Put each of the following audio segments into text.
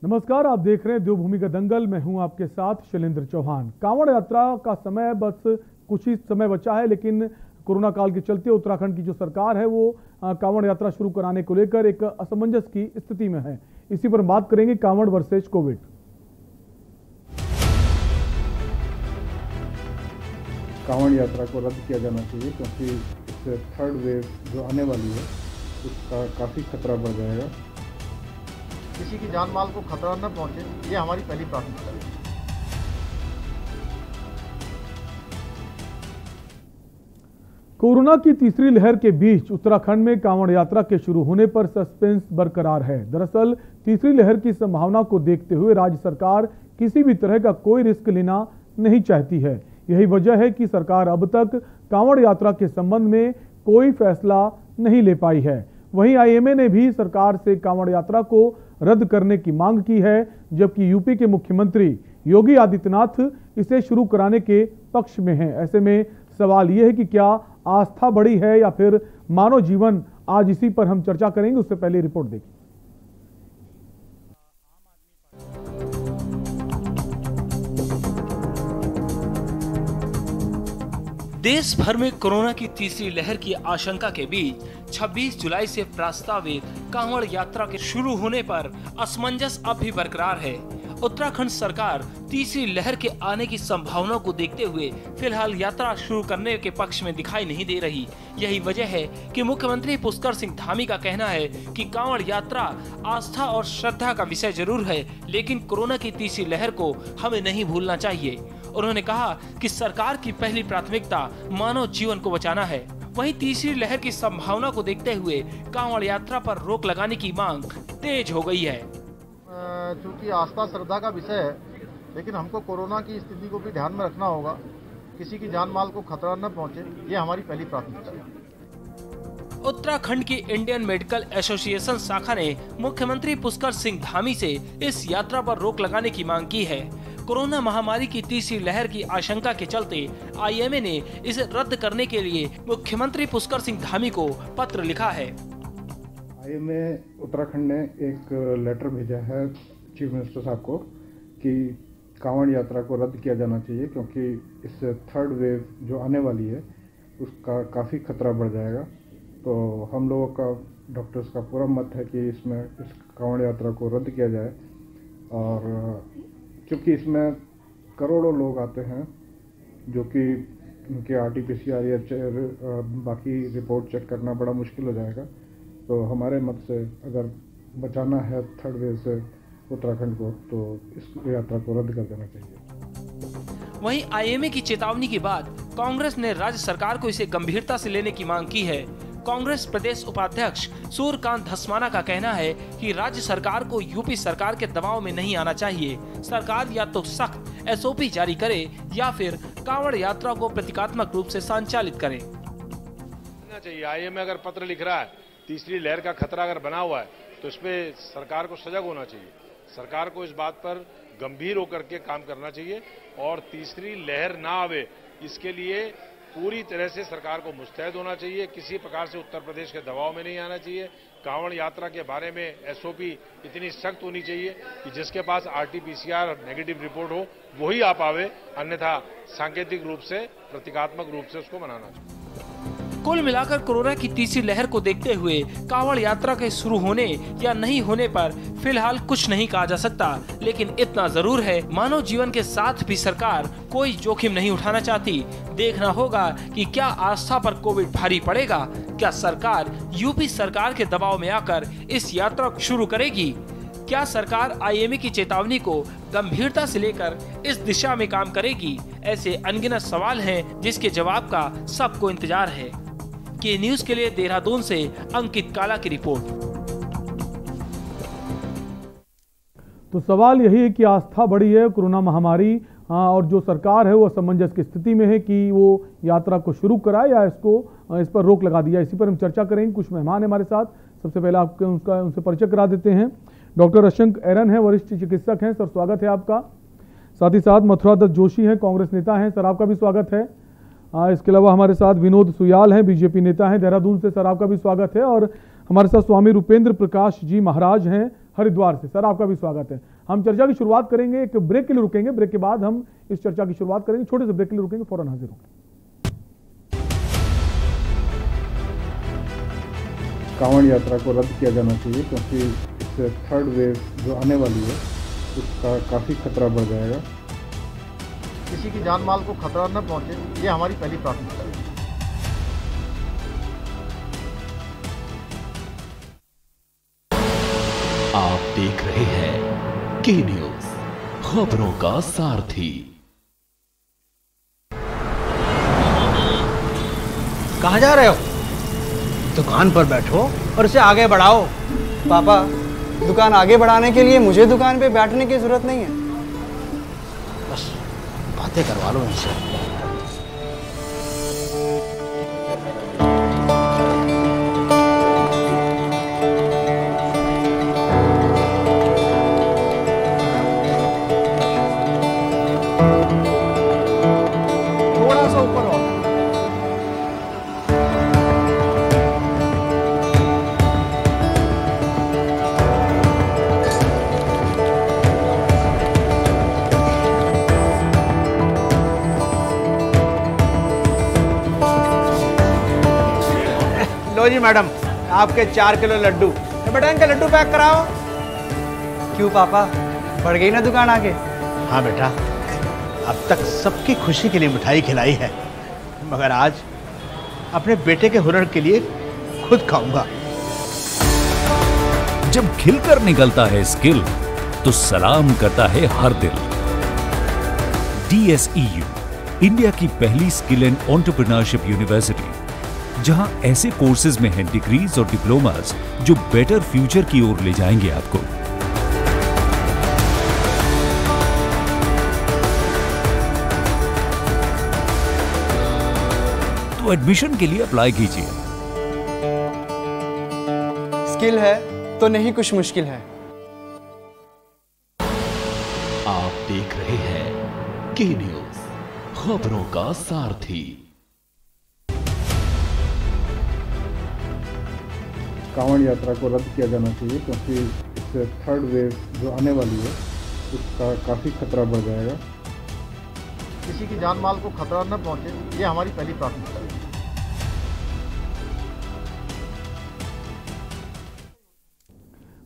नमस्कार, आप देख रहे हैं देवभूमि का दंगल। मैं हूं आपके साथ शैलेंद्र चौहान। कांवड़ यात्रा का समय बस कुछ ही समय बचा है, लेकिन कोरोना काल के चलते उत्तराखंड की जो सरकार है वो कांवड़ यात्रा शुरू कराने को लेकर एक असमंजस की स्थिति में है। इसी पर बात करेंगे कांवड़ वर्सेज कोविड। कांवड़ यात्रा को रद्द किया जाना चाहिए क्योंकि इस थर्ड वेव जो आने वाली है उसका काफ़ी खतरा बढ़ जाएगा। किसी की जान माल को खतरा न पहुंचे, ये हमारी पहली प्राथमिकता है। कोरोना की तीसरी लहर के बीच उत्तराखंड में कांवड़ यात्रा के शुरू होने पर सस्पेंस बरकरार है। दरअसल तीसरी लहर की संभावना को देखते हुए राज्य सरकार किसी भी तरह का कोई रिस्क लेना नहीं चाहती है। यही वजह है कि सरकार अब तक कांवड़ यात्रा के संबंध में कोई फैसला नहीं ले पाई है। वहीं आईएमए ने भी सरकार से कांवड़ यात्रा को रद्द करने की मांग की है, जबकि यूपी के मुख्यमंत्री योगी आदित्यनाथ इसे शुरू कराने के पक्ष में हैं। ऐसे में सवाल यह है कि क्या आस्था बढ़ी है या फिर मानव जीवन। आज इसी पर हम चर्चा करेंगे। उससे पहले रिपोर्ट देखिए। देश भर में कोरोना की तीसरी लहर की आशंका के बीच 26 जुलाई से प्रस्तावित कांवड़ यात्रा के शुरू होने पर असमंजस अब भी बरकरार है। उत्तराखंड सरकार तीसरी लहर के आने की संभावना को देखते हुए फिलहाल यात्रा शुरू करने के पक्ष में दिखाई नहीं दे रही। यही वजह है कि मुख्यमंत्री पुष्कर सिंह धामी का कहना है कि कांवड़ यात्रा आस्था और श्रद्धा का विषय जरूर है, लेकिन कोरोना की तीसरी लहर को हमें नहीं भूलना चाहिए। उन्होंने कहा कि सरकार की पहली प्राथमिकता मानव जीवन को बचाना है। वहीं तीसरी लहर की संभावना को देखते हुए कांवड़ यात्रा पर रोक लगाने की मांग तेज हो गई है। चूंकि आस्था श्रद्धा का विषय है, लेकिन हमको कोरोना की स्थिति को भी ध्यान में रखना होगा। किसी की जान माल को खतरा न पहुंचे, ये हमारी पहली प्राथमिकता है। उत्तराखंड की इंडियन मेडिकल एसोसिएशन शाखा ने मुख्यमंत्री पुष्कर सिंह धामी से इस यात्रा पर रोक लगाने की मांग की है। कोरोना महामारी की तीसरी लहर की आशंका के चलते आईएमए ने इसे रद्द करने के लिए मुख्यमंत्री पुष्कर सिंह धामी को पत्र लिखा है। आईएमए उत्तराखंड ने एक लेटर भेजा है चीफ मिनिस्टर साहब को कि कांवड़ यात्रा को रद्द किया जाना चाहिए क्योंकि इस थर्ड वेव जो आने वाली है उसका काफ़ी खतरा बढ़ जाएगा। तो हम लोगों का, डॉक्टर्स का पूरा मत है कि इसमें इस कांवड़ यात्रा को रद्द किया जाए। और क्योंकि इसमें करोड़ों लोग आते हैं जो कि उनके आरटीपीसीआर या बाकी रिपोर्ट चेक करना बड़ा मुश्किल हो जाएगा। तो हमारे मत से अगर बचाना है थर्ड वेव से उत्तराखंड को, तो इस यात्रा को रद्द कर देना चाहिए। वहीं आईएमए की चेतावनी के बाद कांग्रेस ने राज्य सरकार को इसे गंभीरता से लेने की मांग की है। कांग्रेस प्रदेश उपाध्यक्ष सूर्यकांत धस्माना का कहना है कि राज्य सरकार को यूपी सरकार के दबाव में नहीं आना चाहिए। सरकार या तो सख्त एसओपी जारी करे या फिर कांवड़ यात्रा को प्रतीकात्मक रूप से संचालित करे। चाहिए आईएमए अगर पत्र लिख रहा है, तीसरी लहर का खतरा अगर बना हुआ है, तो इसमें सरकार को सजग होना चाहिए। सरकार को इस बात पर गंभीर होकर के काम करना चाहिए और तीसरी लहर ना आवे, इसके लिए पूरी तरह से सरकार को मुस्तैद होना चाहिए। किसी प्रकार से उत्तर प्रदेश के दबाव में नहीं आना चाहिए। कांवड़ यात्रा के बारे में एसओपी इतनी सख्त होनी चाहिए कि जिसके पास आरटीपीसीआर नेगेटिव रिपोर्ट हो वही आ पावे, अन्यथा सांकेतिक रूप से, प्रतीकात्मक रूप से उसको मनाना चाहिए। कुल मिलाकर कोरोना की तीसरी लहर को देखते हुए कांवड़ यात्रा के शुरू होने या नहीं होने पर फिलहाल कुछ नहीं कहा जा सकता, लेकिन इतना जरूर है, मानव जीवन के साथ भी सरकार कोई जोखिम नहीं उठाना चाहती। देखना होगा कि क्या आस्था पर कोविड भारी पड़ेगा। क्या सरकार यूपी सरकार के दबाव में आकर इस यात्रा को शुरू करेगी? क्या सरकार आईएमए की चेतावनी को गंभीरता से लेकर इस दिशा में काम करेगी? ऐसे अनगिनत सवाल हैं जिसके जवाब का सबको इंतजार है। के न्यूज के लिए देहरादून से अंकित काला की रिपोर्ट। तो सवाल यही है कि आस्था बढ़ी है कोरोना महामारी और जो सरकार है वो असमंजस की स्थिति में है कि वो यात्रा को शुरू कराए या इस पर रोक लगा दिया। इसी पर हम चर्चा करेंगे। कुछ मेहमान हमारे साथ। सबसे पहले आपके उनसे परिचय करा देते हैं। डॉक्टर अशंक एरन है, वरिष्ठ चिकित्सक हैं। सर स्वागत है आपका। साथ ही साथ मथुरा दत्त जोशी हैं, कांग्रेस नेता हैं। सर आपका भी स्वागत है। इसके अलावा हमारे साथ विनोद सुयाल हैं, बीजेपी नेता हैं देहरादून से। सर आपका भी स्वागत है। और हमारे साथ स्वामी रूपेंद्र प्रकाश जी महाराज हैं हरिद्वार से। सर आपका भी स्वागत है। हम चर्चा की शुरुआत करेंगे, एक ब्रेक के लिए रुकेंगे, ब्रेक के बाद हम इस चर्चा की शुरुआत करेंगे। छोटे से ब्रेक के लिए रुकेंगे, फौरन हाजिर होंगे। कांवड़ यात्रा को रद्द किया जाना चाहिए क्योंकि इस थर्ड वेव जो आने वाली है उसका काफ़ी खतरा बढ़ जाएगा। किसी की जान माल को खतरा न पहुंचे, ये हमारी पहली प्राथमिकता है। आप देख रहे हैं के न्यूज, खबरों का सारथी। कहाँ जा रहे हो? दुकान पर बैठो और इसे आगे बढ़ाओ। पापा, दुकान आगे बढ़ाने के लिए मुझे दुकान पे बैठने की जरूरत नहीं है। बस बातें करवा लो इनसे। थोड़ा सा ऊपर आओ। लो जी मैडम, आपके 4 किलो लड्डू। बेटा इनके लड्डू पैक कराओ। क्यों पापा, बढ़ गई ना दुकान आगे? हाँ बेटा, अब तक सबकी खुशी के लिए मिठाई खिलाई है, मगर आज अपने बेटे के हुनर के लिए खुद खाऊंगा। जब खिलकर निकलता है स्किल तो सलाम करता है हर दिल। DSEU, इंडिया की पहली स्किल एंड एंटरप्रेन्योरशिप यूनिवर्सिटी, जहां ऐसे कोर्सेज में हैं डिग्रीज और डिप्लोमास जो बेटर फ्यूचर की ओर ले जाएंगे आपको। तो एडमिशन के लिए अप्लाई कीजिए। स्किल है तो नहीं कुछ मुश्किल है। आप देख रहे हैं के न्यूज, खबरों का सारथी। कांवड़ यात्रा को रद्द किया जाना चाहिए क्योंकि इस थर्ड वेव जो आने वाली है उसका काफ़ी खतरा बढ़ जाएगा। किसी की जान माल को खतरा न पहुंचे, ये हमारी पहली प्राथमिकता है।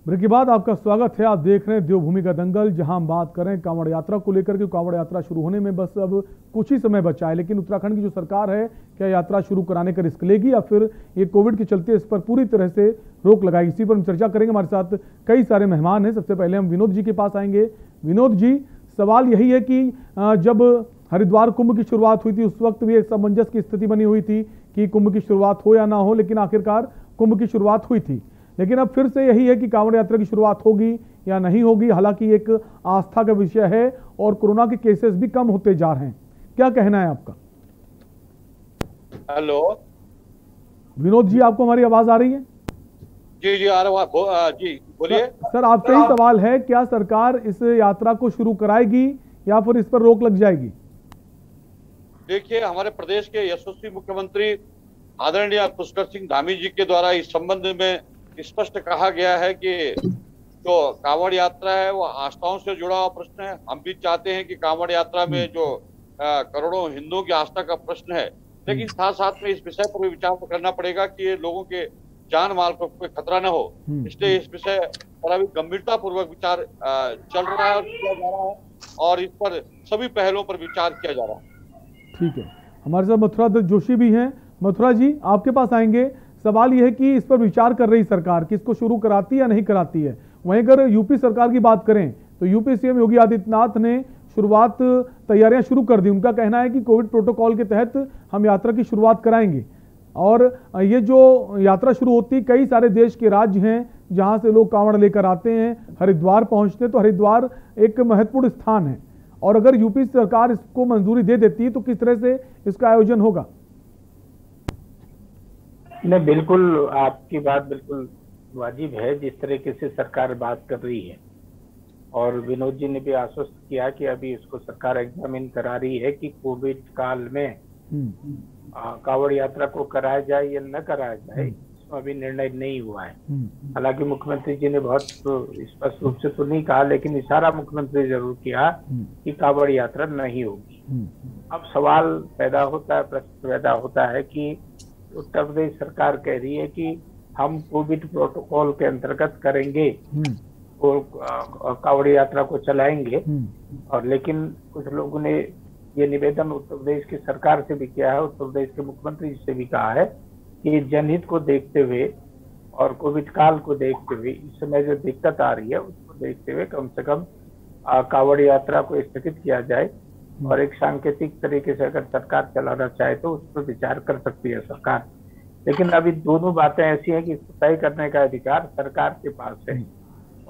ब्रेक के बाद आपका स्वागत है। आप देख रहे हैं देवभूमि का दंगल, जहां हम बात कर रहे हैं कांवड़ यात्रा को लेकर के। कांवड़ यात्रा शुरू होने में बस अब कुछ ही समय बचा है, लेकिन उत्तराखंड की जो सरकार है, क्या यात्रा शुरू कराने का रिस्क लेगी या फिर ये कोविड के चलते इस पर पूरी तरह से रोक लगाएगी? इसी पर हम चर्चा करेंगे। हमारे साथ कई सारे मेहमान हैं। सबसे पहले हम विनोद जी के पास आएंगे। विनोद जी, सवाल यही है कि जब हरिद्वार कुंभ की शुरुआत हुई थी उस वक्त भी एक असमंजस की स्थिति बनी हुई थी कि कुंभ की शुरुआत हो या ना हो, लेकिन आखिरकार कुंभ की शुरुआत हुई थी। लेकिन अब फिर से यही है कि कांवड़ यात्रा की शुरुआत होगी या नहीं होगी। हालांकि एक आस्था का विषय है और कोरोना के केसेस भी कम होते जा रहे हैं। क्या कहना है आपका? हेलो विनोद जी, आपको हमारी आवाज आ रही है? जी जी आ रहा जी बोलिए। सर आपसे ही सवाल है, क्या सरकार इस यात्रा को शुरू कराएगी या फिर इस पर रोक लग जाएगी? देखिए, हमारे प्रदेश के यशस्वी मुख्यमंत्री आदरणीय पुष्कर सिंह धामी जी के द्वारा इस संबंध में स्पष्ट कहा गया है कि जो कांवड़ यात्रा है वो आस्थाओं से जुड़ा हुआ प्रश्न है। हम भी चाहते हैं कि कांवड़ यात्रा में जो करोड़ों हिंदुओं की आस्था का प्रश्न है, लेकिन साथ साथ में इस विषय पर भी विचार करना पड़ेगा कि ये लोगों के जान माल को कोई खतरा न हो। इसलिए इस विषय पर अभी गंभीरता पूर्वक विचार चल रहा है और किया जा रहा है और इस पर सभी पहलों पर विचार किया जा रहा है। ठीक है, हमारे साथ मथुरा दत्त जोशी भी हैं। मथुरा जी, आपके पास आएंगे। सवाल यह है कि इस पर विचार कर रही सरकार कि इसको शुरू कराती है या नहीं कराती है। वहीं अगर यूपी सरकार की बात करें तो यूपी सीएम योगी आदित्यनाथ ने शुरुआत तैयारियां शुरू कर दी। उनका कहना है कि कोविड प्रोटोकॉल के तहत हम यात्रा की शुरुआत कराएंगे और ये जो यात्रा शुरू होती, कई सारे देश के राज्य हैं जहां से लोग कांवड़ लेकर आते हैं, हरिद्वार पहुंचते हैं। तो हरिद्वार एक महत्वपूर्ण स्थान है और अगर यूपी सरकार इसको मंजूरी दे देती है तो किस तरह से इसका आयोजन होगा? नहीं, बिल्कुल आपकी बात बिल्कुल वाजिब है। जिस तरीके से सरकार बात कर रही है और विनोद जी ने भी आश्वस्त किया कि अभी इसको सरकार एग्जामिन करा रही है कि कोविड काल में कांवड़ यात्रा को कराया जाए या न कराया जाए, उसमें अभी निर्णय नहीं हुआ है। हालांकि मुख्यमंत्री जी ने बहुत स्पष्ट रूप से तो नहीं कहा, लेकिन इशारा मुख्यमंत्री जरूर किया कि कांवड़ यात्रा नहीं होगी। अब सवाल पैदा होता है, प्रश्न पैदा होता है कि उत्तर प्रदेश सरकार कह रही है कि हम कोविड प्रोटोकॉल के अंतर्गत करेंगे, कांवड़ यात्रा को चलाएंगे। और लेकिन कुछ लोगों ने ये निवेदन उत्तर प्रदेश की सरकार से भी किया है, उत्तर प्रदेश के मुख्यमंत्री जी से भी कहा है कि जनहित को देखते हुए और कोविड काल को देखते हुए, इस समय जो दिक्कत आ रही है उसको देखते हुए कम से कम कांवड़ यात्रा को स्थगित किया जाए और एक सांकेतिक तरीके से अगर सरकार चलाना चाहे तो उस पर विचार कर सकती है सरकार। लेकिन अभी दोनों बातें ऐसी हैं कि इसको तय करने का अधिकार सरकार के पास है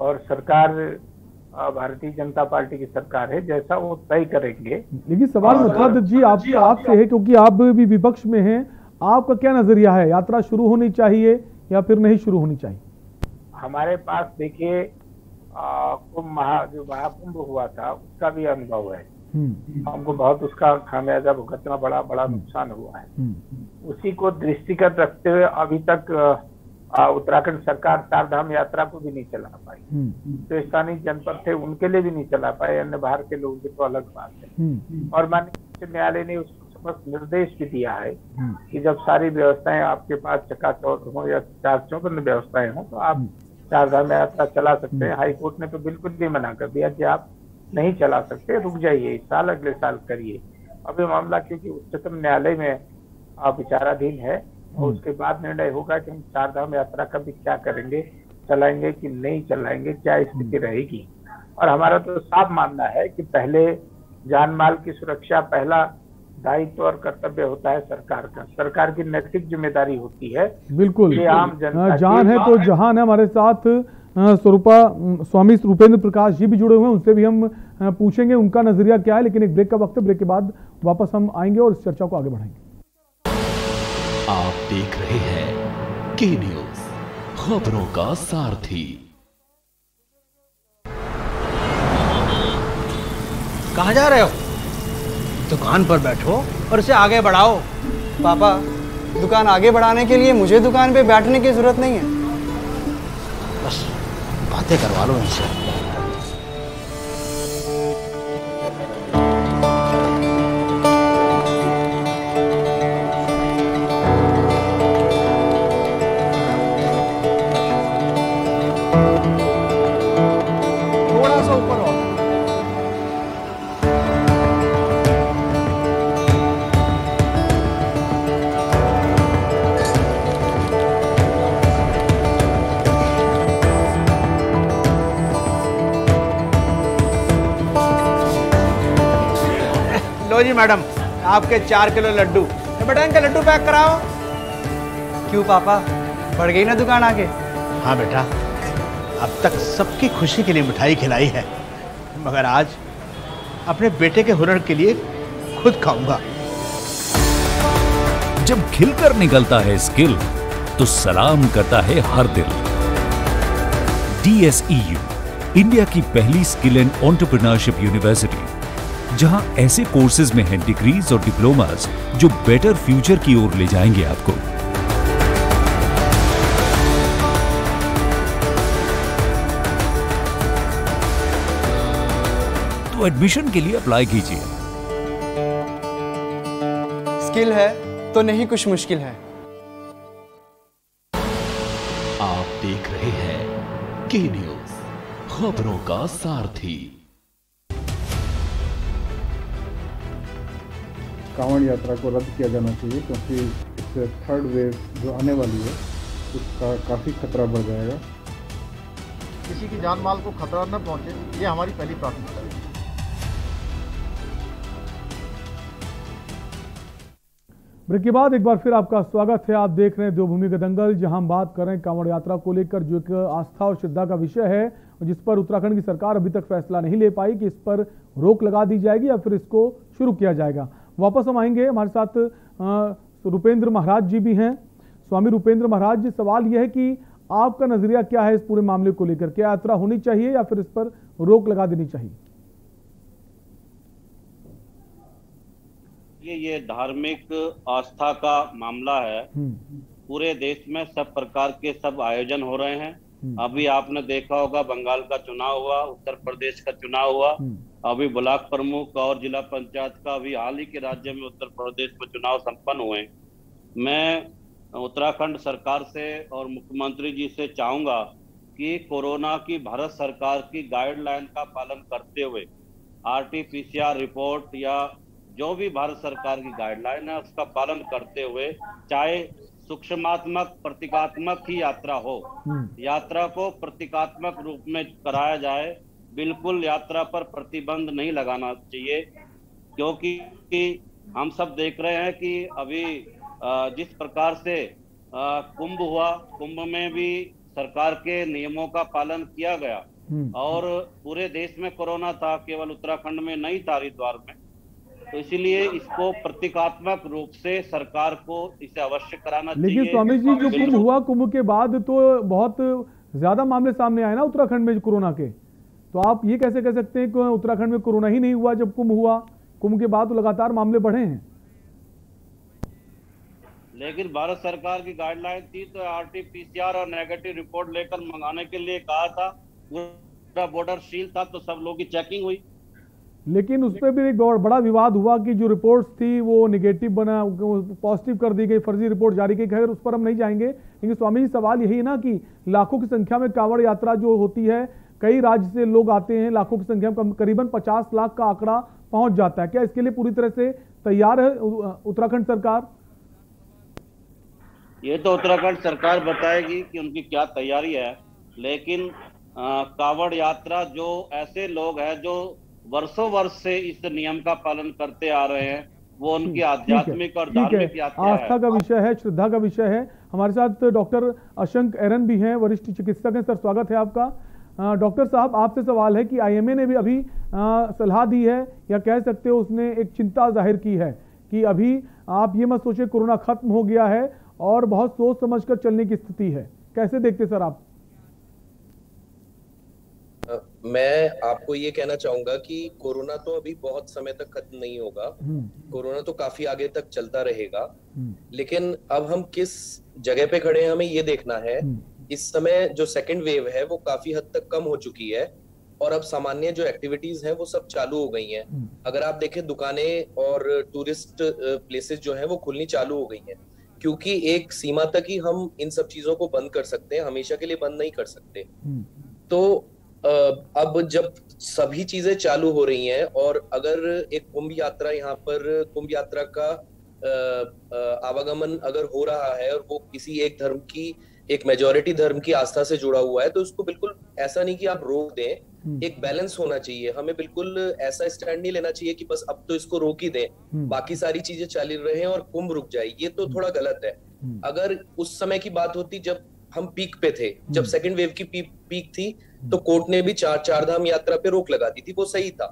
और सरकार भारतीय जनता पार्टी की सरकार है, जैसा वो तय करेंगे। लेकिन सवाल मुखद जी आपसे है, क्योंकि आप भी विपक्ष में हैं, आपका क्या नजरिया है, यात्रा शुरू होनी चाहिए या फिर नहीं शुरू होनी चाहिए? हमारे पास देखिए जो महाकुंभ हुआ था उसका भी अनुभव है, हमको बहुत उसका खामियाजा भुगतना बड़ा नुकसान हुआ है। उसी को दृष्टिगत रखते हुए अभी तक उत्तराखंड सरकार चारधाम यात्रा को भी नहीं चला पाई। जो स्थानीय जनपद थे उनके लिए भी नहीं चला पाए, अन्य बाहर के लोगों की तो अलग बात है। और माननीय न्यायालय ने उसको स्पष्ट निर्देश भी दिया है कि जब सारी व्यवस्थाएं आपके पास चकाचौंध हो या चाक-चौबंद व्यवस्थाएं हो तो आप चारधाम यात्रा चला सकते हैं। हाईकोर्ट ने तो बिल्कुल भी मना कर दिया कि आप नहीं चला सकते, रुक जाइए, इस साल अगले साल करिए। अब ये मामला क्योंकि उच्चतम न्यायालय में विचाराधीन है और उसके बाद निर्णय होगा कि हम चारधाम यात्रा का भी क्या करेंगे, चलाएंगे कि नहीं चलाएंगे, क्या स्थिति रहेगी। और हमारा तो साफ मानना है कि पहले जान माल की सुरक्षा पहला दायित्व और कर्तव्य होता है सरकार का, सरकार की नैतिक जिम्मेदारी होती है। बिल्कुल, आम जनता जान है तो जहान है। हमारे साथ स्वामी रूपेंद्र प्रकाश जी भी जुड़े हुए हैं, उनसे भी हम पूछेंगे उनका नजरिया क्या है। लेकिन एक ब्रेक का वक्त है, ब्रेक के बाद वापस हम आएंगे और इस चर्चा को आगे बढ़ाएंगे। आप देख रहे हैं के न्यूज, खबरों का सारथी। कहां जा रहे हो? दुकान पर बैठो और इसे आगे बढ़ाओ। पापा, दुकान आगे बढ़ाने के लिए मुझे दुकान पे बैठने की जरूरत नहीं है। बस बातें करवा लो इनसे। थोड़ा सा ऊपर हो। लो जी मैडम, आपके 4 किलो लड्डू। बेटा इनके लड्डू पैक कराओ। क्यों पापा, बढ़ गई ना दुकान आगे? हाँ बेटा, अब तक सबकी खुशी के लिए मिठाई खिलाई है, मगर आज अपने बेटे के हुनर के लिए खुद खाऊंगा। जब खिलकर निकलता है स्किल तो सलाम करता है हर दिल। DSEU, इंडिया की पहली स्किल एंड एंटरप्रेन्योरशिप यूनिवर्सिटी, जहां ऐसे कोर्सेज में हैं डिग्रीज और डिप्लोमास जो बेटर फ्यूचर की ओर ले जाएंगे आपको। तो एडमिशन के लिए अप्लाई कीजिए। स्किल है तो नहीं कुछ मुश्किल है। आप देख रहे हैं के न्यूज, खबरों का सारथी। कांवड़ यात्रा को रद्द किया जाना चाहिए क्योंकि इस थर्ड वेव जो आने वाली है उसका काफ़ी खतरा बढ़ जाएगा। किसी की जान माल को खतरा न पहुंचे, ये हमारी पहली प्राथमिकता है। ब्रेक के बाद एक बार फिर आपका स्वागत है। आप देख रहे हैं देवभूमि का दंगल, जहां हम बात कर रहे हैं कांवड़ यात्रा को लेकर, जो एक आस्था और श्रद्धा का विषय है और जिस पर उत्तराखंड की सरकार अभी तक फैसला नहीं ले पाई कि इस पर रोक लगा दी जाएगी या फिर इसको शुरू किया जाएगा। वापस हम आएंगे, हमारे साथ रूपेंद्र महाराज जी भी हैं। स्वामी रूपेंद्र महाराज जी, सवाल यह है कि आपका नजरिया क्या है इस पूरे मामले को लेकर? क्या यात्रा होनी चाहिए या फिर इस पर रोक लगा देनी चाहिए? ये धार्मिक आस्था का मामला है पूरे देश में सब प्रकार के सब आयोजन हो रहे हैं। अभी आपने देखा होगा बंगाल का चुनाव हुआ, उत्तर प्रदेश का चुनाव हुआ, अभी ब्लॉक प्रमुख और जिला पंचायत का अभी हाल ही के राज्य में उत्तर प्रदेश में चुनाव संपन्न हुए। मैं उत्तराखंड सरकार से और मुख्यमंत्री जी से चाहूंगा कि कोरोना की भारत सरकार की गाइडलाइन का पालन करते हुए RT-PCR रिपोर्ट या जो भी भारत सरकार की गाइडलाइन है उसका पालन करते हुए, चाहे सूक्ष्मात्मक प्रतीकात्मक ही यात्रा हो, यात्रा को प्रतीकात्मक रूप में कराया जाए। बिल्कुल यात्रा पर प्रतिबंध नहीं लगाना चाहिए, क्योंकि हम सब देख रहे हैं कि अभी जिस प्रकार से कुंभ हुआ, कुंभ में भी सरकार के नियमों का पालन किया गया और पूरे देश में कोरोना था, केवल उत्तराखंड में नहीं था, हरिद्वार में। तो इसीलिए इसको प्रतीकात्मक रूप से सरकार को इसे अवश्य कराना चाहिए। लेकिन स्वामी जी, जो कुंभ हुआ, कुंभ के बाद तो बहुत ज्यादा मामले सामने आए ना उत्तराखंड में कोरोना के, तो आप ये कैसे कह सकते हैं कि उत्तराखंड में कोरोना ही नहीं हुआ जब कुंभ हुआ? कुंभ के बाद तो लगातार मामले बढ़े हैं। लेकिन भारत सरकार की गाइडलाइन थी तो RT-PCR और नेगेटिव रिपोर्ट लेकर मंगाने के लिए कहा था, पूरा बॉर्डर सील था तो सब लोगों की चेकिंग हुई। लेकिन उस पर भी एक बड़ा विवाद हुआ कि जो रिपोर्ट्स थी वो निगेटिव बना, पॉजिटिव कर दी गई, फर्जी रिपोर्ट जारी की। खैर उस पर हम नहीं जाएंगे, लेकिन स्वामी जी सवाल यही है ना कि लाखों की संख्या में कांवड़ यात्रा जो होती है, कई राज्य से लोग आते हैं, लाखों की संख्या में करीबन 50 लाख का आंकड़ा पहुंच जाता है। क्या इसके लिए पूरी तरह से तैयार है उत्तराखंड सरकार? ये तो उत्तराखंड सरकार बताएगी कि उनकी क्या तैयारी है, लेकिन कांवड़ यात्रा जो ऐसे लोग हैं जो वर्षों वर्ष से इस नियम का पालन करते आ रहे हैं, वो उनकी आध्यात्मिक और धार्मिक यात्रा है, आस्था का विषय है, श्रद्धा का विषय है। हमारे साथ डॉक्टर अशंक एरन भी हैं, वरिष्ठ चिकित्सक हैं। सर स्वागत है आपका। डॉक्टर साहब, आपसे सवाल है कि IMA ने भी अभी सलाह दी है, या कह सकते हो उसने एक चिंता जाहिर की है कि अभी आप ये मत सोचिए कोरोना खत्म हो गया है और बहुत सोच समझकर चलने की स्थिति है। कैसे देखते सर आप? मैं आपको ये कहना चाहूंगा कि कोरोना तो अभी बहुत समय तक खत्म नहीं होगा, कोरोना तो काफी आगे तक चलता रहेगा, लेकिन अब हम किस जगह पे खड़े हैं हमें ये देखना है। इस समय जो सेकंड वेव है वो काफी हद तक कम हो चुकी है और अब सामान्य जो एक्टिविटीज हैं वो सब चालू हो गई हैं। अगर आप देखें दुकानें और टूरिस्ट प्लेसेस जो हैं वो खुलनी चालू हो गई हैं, क्योंकि एक सीमा तक ही हम इन सब चीजों को बंद कर सकते हैं, हमेशा के लिए बंद नहीं कर सकते। तो अब जब सभी चीजें चालू हो रही हैं और अगर एक कुंभ यात्रा, यहाँ पर कुंभ यात्रा का आवागमन अगर हो रहा है और वो किसी एक धर्म की, एक मेजॉरिटी धर्म की आस्था से जुड़ा हुआ है, तो उसको बिल्कुल ऐसा नहीं कि आप रोक दें, एक बैलेंस होना चाहिए। हमें बिल्कुल ऐसा स्टैंड नहीं लेना चाहिए कि बस अब तो इसको रोक ही दें, बाकी सारी चीजें चालू रहे और कुंभ रुक जाए, ये तो थोड़ा गलत है। अगर उस समय की बात होती जब हम पीक पे थे, जब सेकंड वेव की पीक थी, तो कोर्ट ने भी चार धाम यात्रा पे रोक लगा दी थी, वो सही था।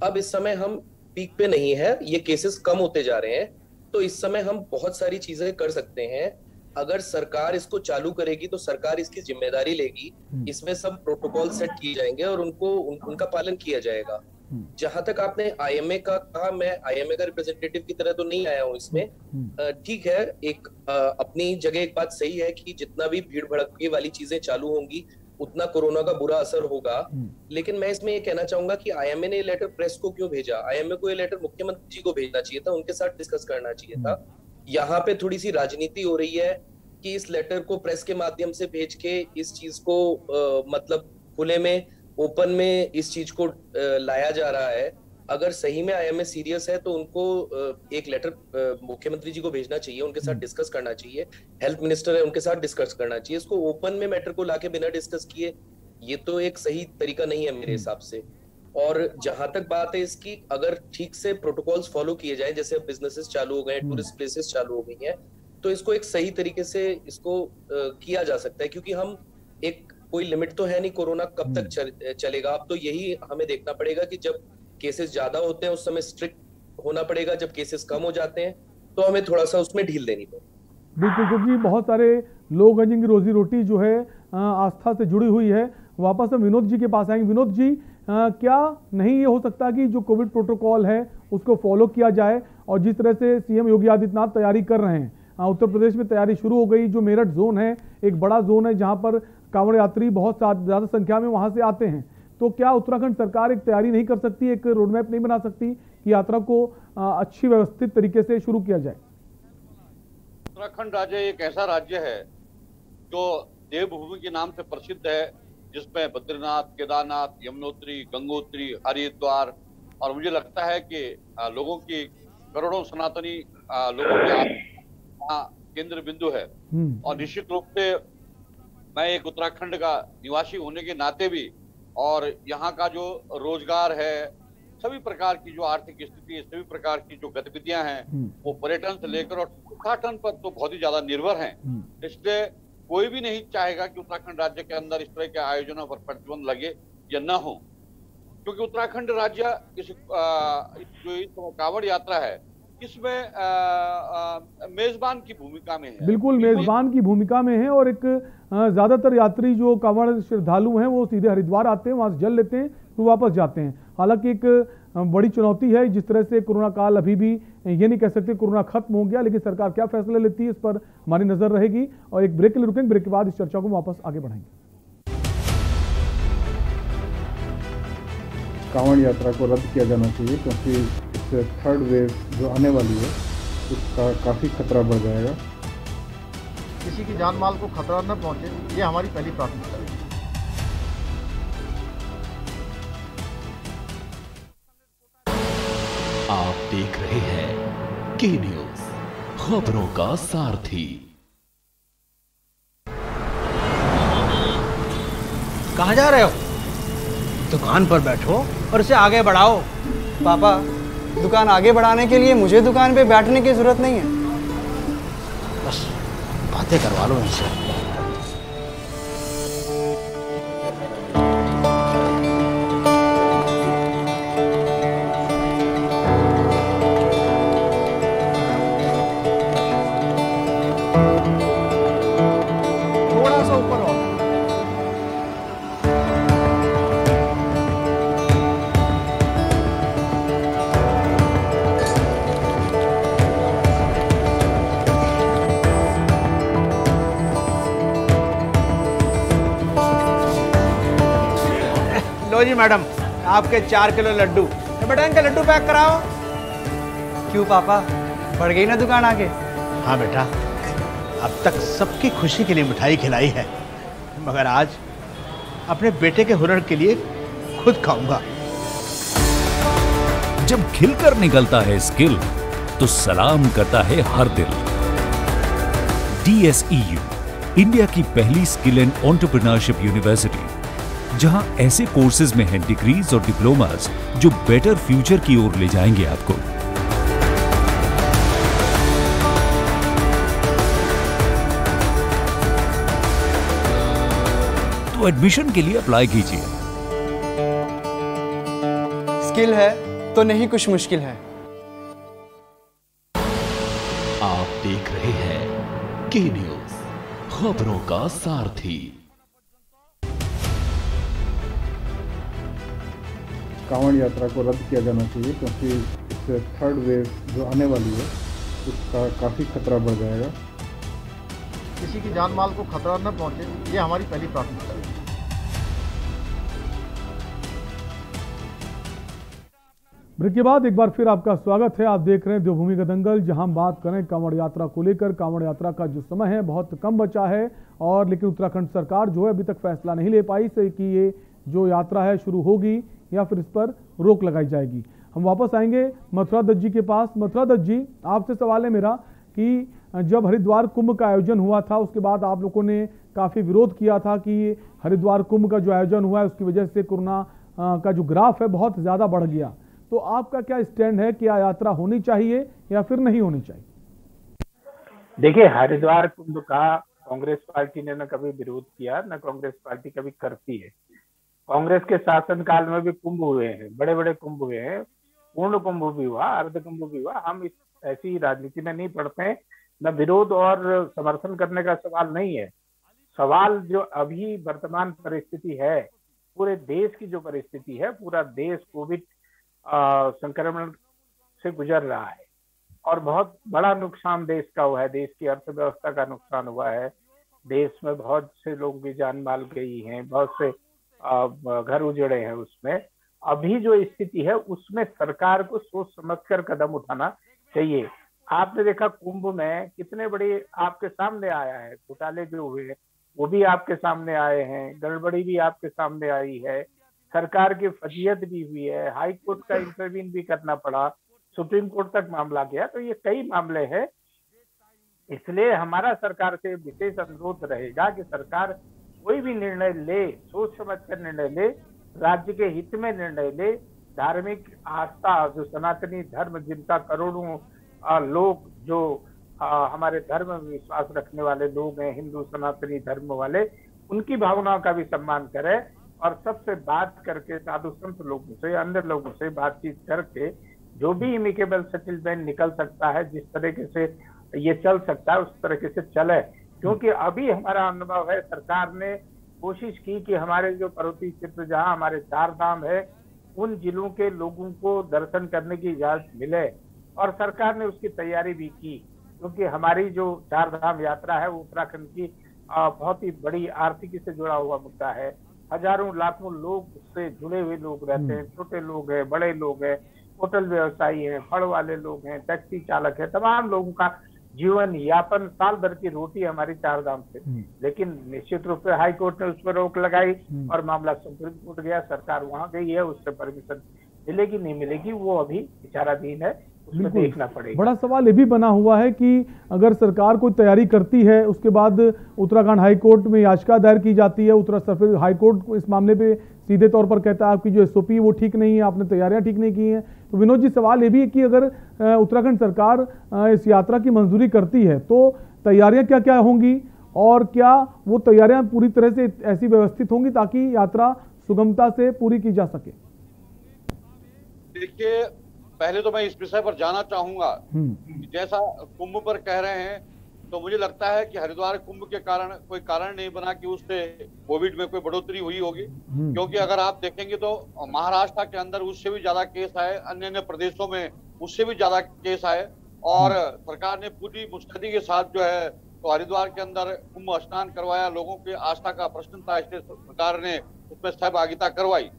अब इस समय हम पीक पे नहीं है, ये केसेस कम होते जा रहे हैं, तो इस समय हम बहुत सारी चीजें कर सकते हैं। अगर सरकार इसको चालू करेगी तो सरकार इसकी जिम्मेदारी लेगी, इसमें सब प्रोटोकॉल सेट किए जाएंगे और उनका पालन किया जाएगा। जहां तक आपने IMA का कहा, मैं IMA का रिप्रेजेंटेटिव की तरह तो नहीं आया हूँ इसमें। ठीक है, एक अपनी जगह एक बात सही है कि जितना भी भीड़ भड़के वाली चीजें चालू होंगी उतना कोरोना का बुरा असर होगा, लेकिन मैं इसमें ये कहना चाहूंगा कि IMA ने लेटर प्रेस को क्यों भेजा? IMA को ये लेटर मुख्यमंत्री जी को भेजना चाहिए था, उनके साथ डिस्कस करना चाहिए था। यहाँ पे थोड़ी सी राजनीति हो रही है कि इस लेटर को प्रेस के माध्यम से भेज के इस चीज को मतलब खुले में, ओपन में इस चीज को लाया जा रहा है। अगर सही में IMA सीरियस है तो उनको एक लेटर मुख्यमंत्री जी को भेजना चाहिए, उनके साथ डिस्कस करना चाहिए। हेल्थ मिनिस्टर है, उनके साथ डिस्कस करना चाहिए। इसको ओपन में मैटर को लाके बिना डिस्कस किए, ये तो एक सही तरीका नहीं है मेरे हिसाब से। और जहां तक बात है इसकी, अगर ठीक से प्रोटोकॉल्स फॉलो किए जाए, जैसे बिजनेसेस चालू हो गए, टूरिस्ट प्लेसेस चालू हो गई हैं, तो इसको एक सही तरीके से इसको किया जा सकता है, क्योंकि हम एक कोई लिमिट तो है नहीं कोरोना कब तक चलेगा। अब तो यही हमें देखना पड़ेगा कि जब केसेस ज्यादा होते हैं उस समय स्ट्रिक्ट होना पड़ेगा, जब केसेस कम हो जाते हैं तो हमें थोड़ा सा उसमें ढील देनी पड़ेगी। बिल्कुल, क्योंकि बहुत सारे लोग हैं जिनकी रोजी रोटी जो है आस्था से जुड़ी हुई है। वापस हम विनोद जी के पास आएंगे। विनोद जी, क्या नहीं ये हो सकता कि जो कोविड प्रोटोकॉल है उसको फॉलो किया जाए, और जिस तरह से CM योगी आदित्यनाथ तैयारी कर रहे हैं, उत्तर प्रदेश में तैयारी शुरू हो गई। जो मेरठ जोन है एक बड़ा जोन है जहां पर कांवड़ यात्री बहुत ज़्यादा संख्या में वहां से आते हैं। तो क्या उत्तराखंड सरकार एक तैयारी नहीं कर सकती, एक रोडमैप नहीं बना सकती कि यात्रा को अच्छी व्यवस्थित तरीके से शुरू किया जाए? उत्तराखंड राज्य एक ऐसा राज्य है जो देवभूमि के नाम से प्रसिद्ध है, जिसमें बद्रीनाथ, केदारनाथ, यमुनोत्री, गंगोत्री, हरिद्वार, और मुझे लगता है कि लोगों की करोड़ों सनातनी लोगों के केंद्र बिंदु है। और निश्चित रूप से मैं एक उत्तराखंड का निवासी होने के नाते भी, और यहाँ का जो रोजगार है, सभी प्रकार की जो आर्थिक स्थिति है, सभी प्रकार की जो गतिविधियां हैं, वो पर्यटन से लेकर और उद्घाटन पर तो बहुत ही ज्यादा निर्भर हैं। इसलिए कोई भी नहीं चाहेगा कि उत्तराखंड राज्य के अंदर इस तरह के आयोजनों पर प्रतिबंध लगे या न हो, क्योंकि उत्तराखंड राज्य इस कांवड़ यात्रा है इसमें मेजबान की भूमिका में है। बिल्कुल मेजबान की भूमिका में है। और एक ज्यादातर यात्री जो कांवड़ श्रद्धालु हैं वो सीधे हरिद्वार आते हैं, वहां से जल लेते हैं, फिर वापस जाते हैं। हालांकि एक बड़ी चुनौती है, जिस तरह से कोरोना काल अभी भी ये नहीं कह सकते कोरोना खत्म हो गया, लेकिन सरकार क्या फैसला लेती है इस पर हमारी नजर रहेगी। और एक ब्रेक के लिए रुकेंगे, ब्रेक के बाद इस चर्चा को वापस आगे बढ़ाएंगे। कांवड़ यात्रा को रद्द किया जाना चाहिए, क्योंकि इस थर्ड वेव जो आने वाली है उसका काफ़ी खतरा बढ़ जाएगा। किसी की जान माल को खतरा न पहुंचे, ये हमारी पहली प्राथमिकता है। आप देख रहे हैं के न्यूज, खबरों का सारथी। कहाँ जा रहे हो? दुकान पर बैठो और इसे आगे बढ़ाओ। पापा, दुकान आगे बढ़ाने के लिए मुझे दुकान पे बैठने की जरूरत नहीं है। बस बातें करवा लो इनसे। थोड़ा सा ऊपर आओ। लो जी मैडम, आपके 4 किलो लड्डू। बेटा इनके लड्डू पैक कराओ। क्यों पापा, बढ़ गई ना दुकान आगे? हाँ बेटा, अब तक सबकी खुशी के लिए मिठाई खिलाई है, मगर आज अपने बेटे के हुनर के लिए खुद खाऊंगा। जब खिलकर निकलता है स्किल तो सलाम करता है हर दिल। DSEU, इंडिया की पहली स्किल एंड एंटरप्रेन्योरशिप यूनिवर्सिटी, जहां ऐसे कोर्सेज में हैं डिग्रीज और डिप्लोमास जो बेटर फ्यूचर की ओर ले जाएंगे आपको। तो एडमिशन के लिए अप्लाई कीजिए। स्किल है तो नहीं कुछ मुश्किल है। आप देख रहे हैं के न्यूज, खबरों का सारथी। कांवड़ यात्रा को रद्द किया जाना चाहिए, क्योंकि इस थर्ड वेव जो आने वाली है उसका काफ़ी खतरा बढ़ जाएगा। किसी की जान माल को खतरा न पहुंचे, ये हमारी पहली प्राथमिकता है। ब्रेक के बाद एक बार फिर आपका स्वागत है। आप देख रहे हैं देवभूमि का दंगल, जहां हम बात करें कांवड़ यात्रा को लेकर। कांवड़ यात्रा का जो समय है बहुत कम बचा है, और लेकिन उत्तराखंड सरकार जो है अभी तक फैसला नहीं ले पाई से कि ये जो यात्रा है शुरू होगी या फिर इस पर रोक लगाई जाएगी। हम वापस आएंगे मथुरा दत्त जी के पास। मथुरा दत्त जी, आपसे सवाल है मेरा कि जब हरिद्वार कुंभ का आयोजन हुआ था उसके बाद आप लोगों ने काफ़ी विरोध किया था कि हरिद्वार कुंभ का जो आयोजन हुआ है उसकी वजह से कोरोना का जो ग्राफ है बहुत ज़्यादा बढ़ गया। तो आपका क्या स्टैंड है, क्या यात्रा होनी चाहिए या फिर नहीं होनी चाहिए? देखिए, हरिद्वार कुंभ का कांग्रेस पार्टी ने न कभी विरोध किया, न कांग्रेस पार्टी कभी करती है। कांग्रेस के शासनकाल में भी कुंभ हुए हैं, बड़े बड़े कुंभ हुए हैं, पूर्ण कुंभ भी हुआ, अर्ध कुंभ भी हुआ। हम इस ऐसी राजनीति में नहीं पड़ते हैं। न विरोध और समर्थन करने का सवाल नहीं है। सवाल जो अभी वर्तमान परिस्थिति है, पूरे देश की जो परिस्थिति है, पूरा देश कोविड संक्रमण से गुजर रहा है, और बहुत बड़ा नुकसान देश का हुआ है, देश की अर्थव्यवस्था का नुकसान हुआ है, देश में बहुत से लोगों की जान माल गई हैं, बहुत से घर उजड़े हैं। उसमें अभी जो स्थिति है उसमें सरकार को सोच समझकर कदम उठाना चाहिए। आपने देखा कुंभ में कितने बड़े आपके सामने आया है, घोटाले जो हुए वो भी आपके सामने आए हैं, गड़बड़ी भी आपके सामने आई है, सरकार की फजीयत भी हुई है, हाई कोर्ट का इंटरवीन भी करना पड़ा, सुप्रीम कोर्ट तक मामला गया। तो ये कई मामले हैं, इसलिए हमारा सरकार से विशेष अनुरोध रहेगा कि सरकार कोई भी निर्णय ले सोच समझ कर निर्णय ले, राज्य के हित में निर्णय ले। धार्मिक आस्था जो सनातनी धर्म जिनका करोड़ों लोग जो हमारे धर्म में विश्वास रखने वाले लोग हैं, हिंदू सनातनी धर्म वाले, उनकी भावनाओं का भी सम्मान करें और सबसे बात करके साधु संत लोगों से, अन्य लोगों से बातचीत करके जो भी इमिकेबल सेटलमेंट निकल सकता है, जिस तरीके से ये चल सकता है उस तरीके से चले। क्योंकि अभी हमारा अनुभव है, सरकार ने कोशिश की कि हमारे जो पर्वतीय क्षेत्र जहां हमारे 4 धाम है उन जिलों के लोगों को दर्शन करने की इजाजत मिले, और सरकार ने उसकी तैयारी भी की। क्योंकि हमारी जो 4 धाम यात्रा है वो उत्तराखंड की बहुत ही बड़ी आर्थिकी से जुड़ा हुआ मुद्दा है। हजारों लाखों लोग उससे जुड़े हुए लोग रहते हैं, छोटे लोग हैं, बड़े लोग हैं, होटल व्यवसायी हैं, फल वाले लोग हैं, टैक्सी चालक है, तमाम लोगों का जीवन यापन साल भर की रोटी हमारी 4 धाम से। लेकिन निश्चित रूप से हाई कोर्ट ने उस पर रोक लगाई और मामला सुप्रीम कोर्ट गया, सरकार वहां गई है, उससे परमिशन मिलेगी नहीं मिलेगी वो अभी विचाराधीन है, उसमें देखना पड़ेगा। बड़ा सवाल ये भी बना हुआ है कि अगर सरकार कोई तैयारी करती है, उसके बाद उत्तराखंड हाई कोर्ट में याचिका दायर की जाती है, उत्तराखंड हाई कोर्ट इस मामले पे सीधे तौर पर कहता है आपकी जो एसओपी वो ठीक नहीं है, आपने तैयारियां ठीक नहीं की हैं। तो विनोद जी, सवाल ये भी है कि अगर उत्तराखंड सरकार इस यात्रा की मंजूरी करती है तो तैयारियां क्या क्या होंगी, और क्या वो तैयारियां पूरी तरह से ऐसी व्यवस्थित होंगी ताकि यात्रा सुगमता से पूरी की जा सके? देखिए, पहले तो मैं इस विषय पर जाना चाहूंगा, जैसा कुंभ पर कह रहे हैं, तो मुझे लगता है कि हरिद्वार कुंभ के कारण कोई कारण नहीं बना कि उससे कोविड में कोई बढ़ोतरी हुई होगी। क्योंकि अगर आप देखेंगे तो महाराष्ट्र के अंदर उससे भी ज्यादा केस आए, अन्य प्रदेशों में उससे भी ज्यादा केस आए, और सरकार ने पूरी मुस्तैदी के साथ जो है तो हरिद्वार के अंदर कुंभ स्नान करवाया। लोगों की आस्था का प्रश्न था, इसलिए सरकार ने उसमें सहभागिता करवाई।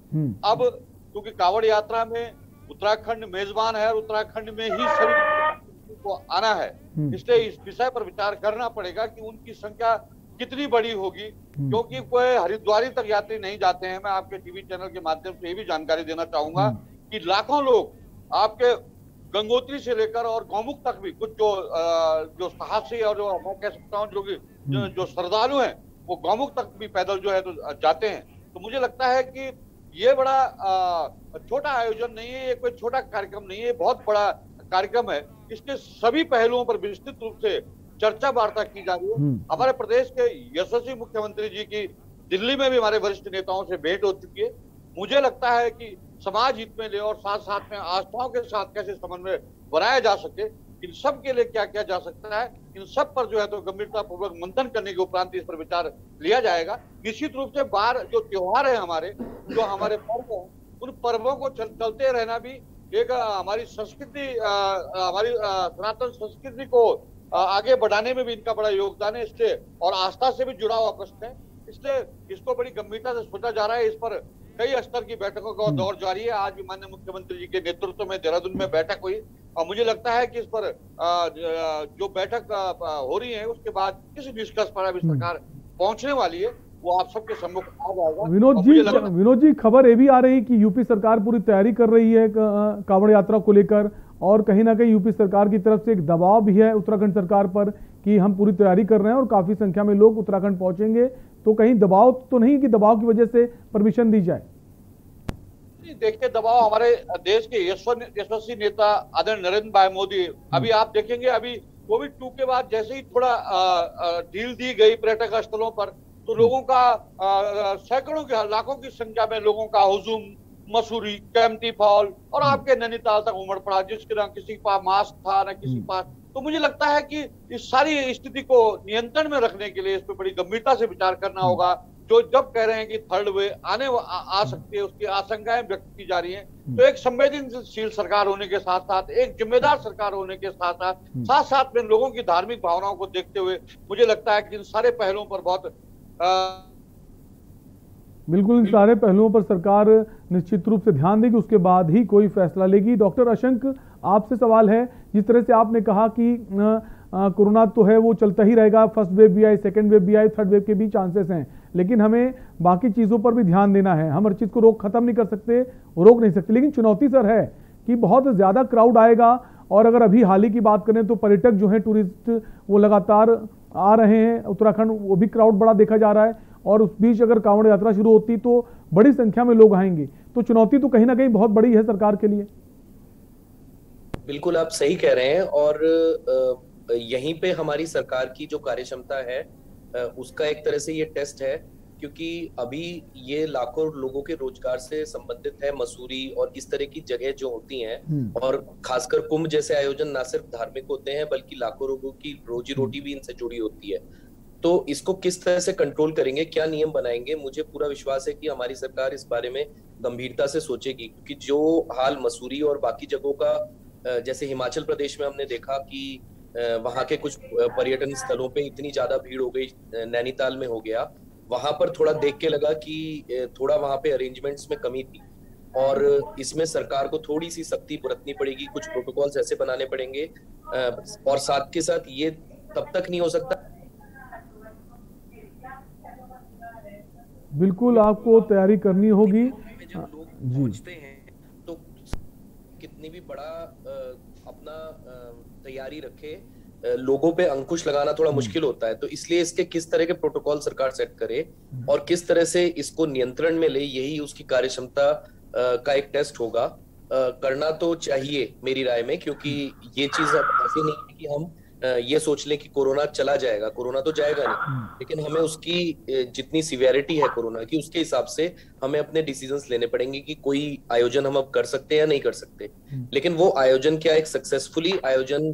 अब क्योंकि कांवड़ यात्रा में उत्तराखंड मेजबान है और उत्तराखंड में ही सभी को आना है, इसलिए इस विषय पर विचार करना पड़ेगा कि उनकी संख्या कितनी बड़ी होगी। क्योंकि कोई हरिद्वारी तक यात्री नहीं जाते हैं। मैं आपके टीवी चैनल के माध्यम से ये भी जानकारी देना चाहूंगा कि लाखों लोग आपके गंगोत्री से लेकर और गौमुख तक भी कुछ जो साहसी और जो मैं कह सकता हूँ जो श्रद्धालु हैं वो गौमुख तक भी पैदल जो है तो जाते हैं। तो मुझे लगता है कि ये बड़ा छोटा आयोजन नहीं है, ये कोई छोटा कार्यक्रम नहीं है, बहुत बड़ा कार्यक्रम है। इसके सभी पहलुओं पर विस्तृत रूप से चर्चा वार्ता की जा रही है। हमारे प्रदेश के यशस्वी मुख्यमंत्री जी की दिल्ली में भी हमारे वरिष्ठ नेताओं से भेंट हो चुकी है। मुझे लगता है कि समाज हित में ले और साथ साथ में आस्थाओं के साथ कैसे समन्वय बनाया जा सके, इन सब के लिए क्या किया जा सकता है, इन सब पर जो है तो गंभीरता पूर्वक मंथन करने के उपरांत इस पर विचार लिया जाएगा। निश्चित रूप से बाहर जो त्योहार है हमारे, जो हमारे पर्व हैं, उन पर्वों को चलते रहना भी एक हमारी संस्कृति, हमारी सनातन संस्कृति को आगे बढ़ाने में भी इनका बड़ा योगदान है। इससे और आस्था से भी जुड़ा हुआ प्रश्न है, इसलिए इसको बड़ी गंभीरता से सोचा जा रहा है। इस पर कई स्तर की बैठकों का दौर जारी है। आज भी माननीय मुख्यमंत्री जी के नेतृत्व में देहरादून में बैठक हुई और मुझे लगता है कि इस पर जो बैठक हो रही है उसके बाद किस निष्कर्ष पर अभी सरकार पहुंचने वाली है वो आप सबके सम्मुख आ जाएगा। विनोद जी, खबर ये भी आ रही कि यूपी सरकार पूरी तैयारी कर रही है कांवड़ यात्रा को लेकर, और कहीं ना कहीं यूपी सरकार की तरफ से एक दबाव भी है उत्तराखंड सरकार पर कि हम पूरी तैयारी कर रहे हैं और काफी संख्या में लोग उत्तराखंड पहुंचेंगे। तो कहीं दबाव तो नहीं कि दबाव की वजह से परमिशन दी जाए? देखिए, दबाव हमारे देश के यशस्वी नेता आदरणीय नरेंद्र भाई मोदी, अभी आप देखेंगे अभी कोविड-2 के बाद जैसे ही थोड़ा ढील दी गई पर्यटक स्थलों पर, तो लोगों का सैकड़ों के लाखों की संख्या में लोगों का हुजूम मसूरी, कैंपटी फॉल और आपके नैनीताल तक उमड़ पड़ा, जिसके न किसी के पास मास्क था न किसी के पास। तो मुझे लगता है कि इस सारी स्थिति को नियंत्रण में रखने के लिए इस पर बड़ी गंभीरता से विचार करना होगा। जो जब कह रहे हैं कि थर्ड वे आ सकती है, उसकी आशंकाएं व्यक्त की जा रही हैं। तो एक संवेदनशील सरकार होने के साथ साथ, एक जिम्मेदार सरकार होने के साथ साथ में लोगों की धार्मिक भावनाओं को देखते हुए मुझे लगता है कि इन सारे पहलुओं पर बहुत बिल्कुल इन सारे पहलुओं पर सरकार निश्चित रूप से ध्यान देगी, उसके बाद ही कोई फैसला लेगी। डॉक्टर अशंक, आपसे सवाल है, जिस तरह से आपने कहा कि कोरोना तो है वो चलता ही रहेगा, फर्स्ट वेव भी आई, सेकेंड वेव भी आई, थर्ड वेव के भी चांसेस हैं, लेकिन हमें बाकी चीज़ों पर भी ध्यान देना है। हम हर चीज़ को खत्म नहीं कर सकते, रोक नहीं सकते, लेकिन चुनौती सर है कि बहुत ज़्यादा क्राउड आएगा। और अगर अभी हाल ही की बात करें तो पर्यटक जो हैं, टूरिस्ट, वो लगातार आ रहे हैं उत्तराखंड, वो भी क्राउड बड़ा देखा जा रहा है, और उस बीच अगर कांवड़ यात्रा शुरू होती तो बड़ी संख्या में लोग आएंगे, तो चुनौती तो कहीं ना कहीं बहुत बड़ी है सरकार के लिए। बिल्कुल आप सही कह रहे हैं, और यहीं पे हमारी सरकार की जो कार्यक्षमता है उसका एक तरह से ये टेस्ट है, क्योंकि अभी ये लाखों लोगों के रोजगार से संबंधित है, मसूरी और इस तरह की जगह जो होती हैं, और खासकर कुंभ जैसे आयोजन ना सिर्फ धार्मिक होते हैं बल्कि लाखों लोगों की रोजी रोटी भी इनसे जुड़ी होती है। तो इसको किस तरह से कंट्रोल करेंगे, क्या नियम बनाएंगे, मुझे पूरा विश्वास है कि हमारी सरकार इस बारे में गंभीरता से सोचेगी, क्योंकि जो हाल मसूरी और बाकी जगहों का, जैसे हिमाचल प्रदेश में हमने देखा कि वहां के कुछ पर्यटन स्थलों पे इतनी ज्यादा भीड़ हो गई, नैनीताल में हो गया, वहां पर थोड़ा देख के लगा कि थोड़ा वहां पे अरेंजमेंट्स में कमी थी, और इसमें सरकार को थोड़ी सी सख्ती बरतनी पड़ेगी, कुछ प्रोटोकॉल्स ऐसे बनाने पड़ेंगे, और साथ के साथ ये तब तक नहीं हो सकता। बिल्कुल आपको तैयारी करनी होगी। पहुंचते हैं तो कितनी भी बड़ा अपना तैयारी रखे, लोगों पे अंकुश लगाना थोड़ा मुश्किल होता है, तो इसलिए इसके किस तरह के प्रोटोकॉल सरकार सेट करे और किस तरह से इसको नियंत्रण में ले, यही उसकी कार्यक्षमता का एक टेस्ट होगा। करना तो चाहिए मेरी राय में, क्योंकि ये चीज अब ऐसी नहीं है कि हम ये सोच लें कि कोरोना चला जाएगा, कोरोना तो जाएगा नहीं, लेकिन हमें उसकी जितनी सीवियरिटी है कोरोना की, उसके हिसाब से हमें अपने डिसीजंस लेने पड़ेंगे कि कोई आयोजन हम अब कर सकते हैं या नहीं कर सकते। लेकिन वो आयोजन क्या एक सक्सेसफुली आयोजन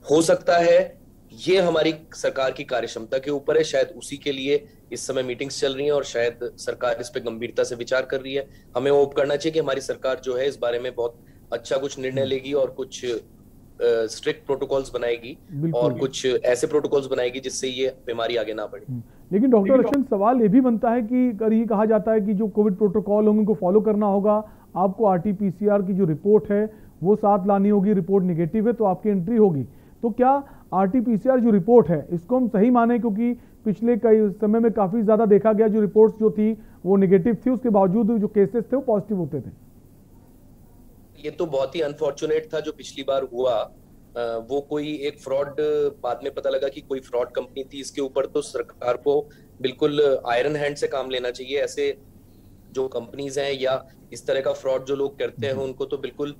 हो सकता है, ये हमारी सरकार की कार्यक्षमता के ऊपर है। शायद उसी के लिए इस समय मीटिंग्स चल रही हैं और शायद सरकार इस पे गंभीरता से विचार कर रही है। हमें होप करना चाहिए कि हमारी सरकार जो है इस बारे में बहुत अच्छा कुछ निर्णय लेगी और कुछ स्ट्रिक्ट प्रोटोकॉल्स बनाएगी और कुछ ऐसे प्रोटोकॉल्स बनाएगी जिससे ये बीमारी आगे ना बढ़े। लेकिन डॉक्टर अशंक, सवाल ये भी बनता है कि अगर ये कहा जाता है कि जो कोविड प्रोटोकॉल होंगे उनको फॉलो करना होगा, आपको RT-PCR की जो रिपोर्ट है वो साथ लानी होगी, रिपोर्ट निगेटिव है तो आपकी एंट्री होगी, तो क्या RT-PCR जो रिपोर्ट है इसको हम सही माने, क्योंकि पिछले कई समय में काफी ज्यादा देखा गया जो रिपोर्ट्स जो थी वो निगेटिव थी, उसके बावजूद जो केसेस थे वो पॉजिटिव होते थे। ये तो बहुत ही अनफॉर्चुनेट था जो पिछली बार हुआ, वो कोई एक फ्रॉड, बाद में पता लगा कि कोई फ्रॉड कंपनी थी। इसके ऊपर तो सरकार को बिल्कुल आयरन हैंड से काम लेना चाहिए। ऐसे जो कंपनीज हैं या इस तरह का फ्रॉड जो लोग करते हैं उनको तो बिल्कुल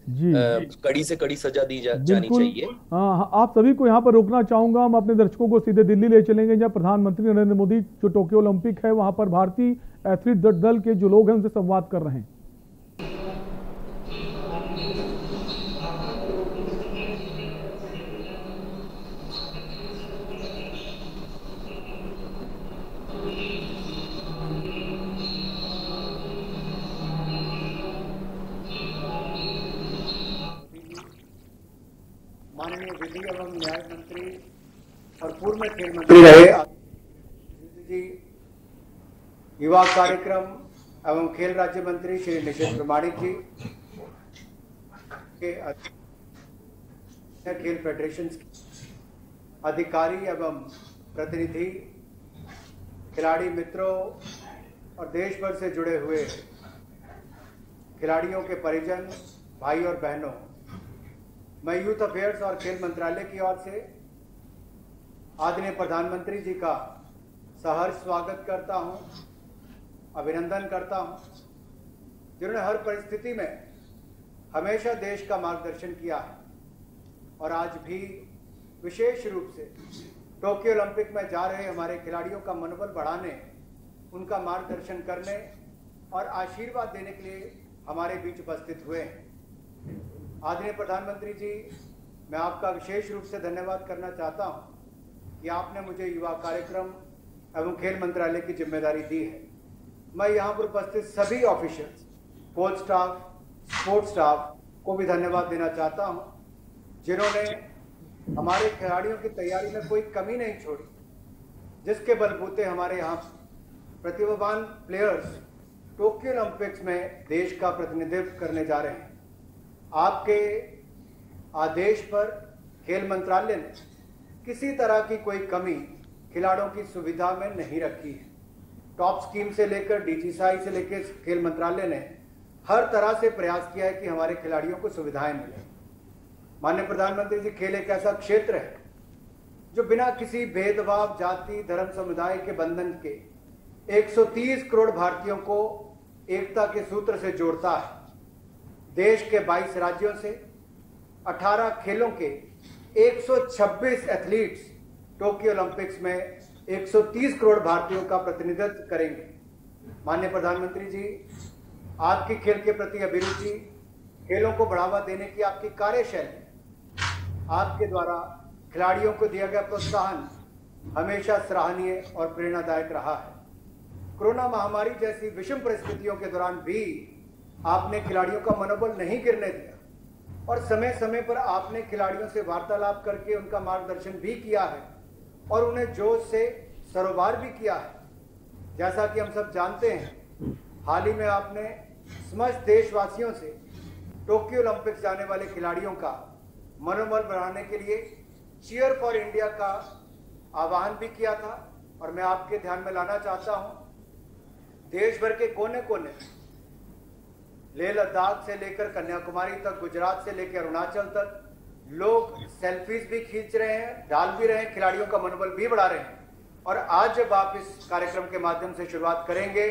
कड़ी से कड़ी सजा दी जानी चाहिए। आप सभी को यहाँ पर रोकना चाहूंगा, हम अपने दर्शकों को सीधे दिल्ली ले चलेंगे जहाँ प्रधानमंत्री नरेंद्र मोदी जो टोक्यो ओलंपिक है वहां पर भारतीय एथलीट दल के जो लोग हैं उनसे संवाद कर रहे हैं। माननीय विधि एवं न्याय मंत्री और पूर्व में खेल मंत्री रहे जी, युवा कार्यक्रम एवं खेल राज्य मंत्री श्री निशित प्रमाणिक जी के खेल फेडरेशन अधिकारी एवं प्रतिनिधि, खिलाड़ी मित्रों और देश भर से जुड़े हुए खिलाड़ियों के परिजन, भाई और बहनों, मैं यूथ अफेयर्स और खेल मंत्रालय की ओर से आदरणीय प्रधानमंत्री जी का सहर्ष स्वागत करता हूं, अभिनंदन करता हूं, जिन्होंने हर परिस्थिति में हमेशा देश का मार्गदर्शन किया है और आज भी विशेष रूप से टोक्यो ओलंपिक में जा रहे हमारे खिलाड़ियों का मनोबल बढ़ाने, उनका मार्गदर्शन करने और आशीर्वाद देने के लिए हमारे बीच उपस्थित हुए हैं। आदरणीय प्रधानमंत्री जी, मैं आपका विशेष रूप से धन्यवाद करना चाहता हूं कि आपने मुझे युवा कार्यक्रम एवं खेल मंत्रालय की जिम्मेदारी दी है। मैं यहाँ पर उपस्थित सभी officials, coach staff, sports staff को भी धन्यवाद देना चाहता हूँ, जिन्होंने हमारे खिलाड़ियों की तैयारी में कोई कमी नहीं छोड़ी, जिसके बलबूते हमारे यहाँ प्रतिभावान प्लेयर्स टोक्यो ओलंपिक्स में देश का प्रतिनिधित्व करने जा रहे हैं। आपके आदेश पर खेल मंत्रालय ने किसी तरह की कोई कमी खिलाड़ियों की सुविधा में नहीं रखी है। टॉप स्कीम से लेकर डीजीसीआई से लेकर खेल मंत्रालय ने हर तरह से प्रयास किया है कि हमारे खिलाड़ियों को सुविधाएं मिले। माननीय प्रधानमंत्री जी, खेल एक ऐसा क्षेत्र है जो बिना किसी भेदभाव, जाति, धर्म, समुदाय के बंधन के 130 करोड़ भारतीयों को एकता के सूत्र से जोड़ता है। देश के 22 राज्यों से 18 खेलों के 126 एथलीट्स टोक्यो ओलंपिक्स में 130 करोड़ भारतीयों का प्रतिनिधित्व करेंगे। माननीय प्रधानमंत्री जी, आपकी खेल के प्रति अभिरुचि, खेलों को बढ़ावा देने की आपकी कार्यशैली, आपके द्वारा खिलाड़ियों को दिया गया प्रोत्साहन हमेशा सराहनीय और प्रेरणादायक रहा है। कोरोना महामारी जैसी विषम परिस्थितियों के दौरान भी आपने खिलाड़ियों का मनोबल नहीं गिरने दिया और समय समय पर आपने खिलाड़ियों से वार्तालाप करके उनका मार्गदर्शन भी किया है और उन्हें जोश से सरोबार भी किया है। जैसा कि हम सब जानते हैं, हाल ही में आपने समस्त देशवासियों से टोक्यो ओलंपिक्स जाने वाले खिलाड़ियों का मनोबल बढ़ाने के लिए चीयर फॉर इंडिया का आह्वान भी किया था और मैं आपके ध्यान में लाना चाहता हूं, देश भर के कोने कोने, लेह लद्दाख से लेकर कन्याकुमारी तक, गुजरात से लेकर अरुणाचल तक लोग सेल्फीज भी खींच रहे हैं, डाल भी रहे हैं, खिलाड़ियों का मनोबल भी बढ़ा रहे हैं। और आज जब आप इस कार्यक्रम के माध्यम से शुरुआत करेंगे,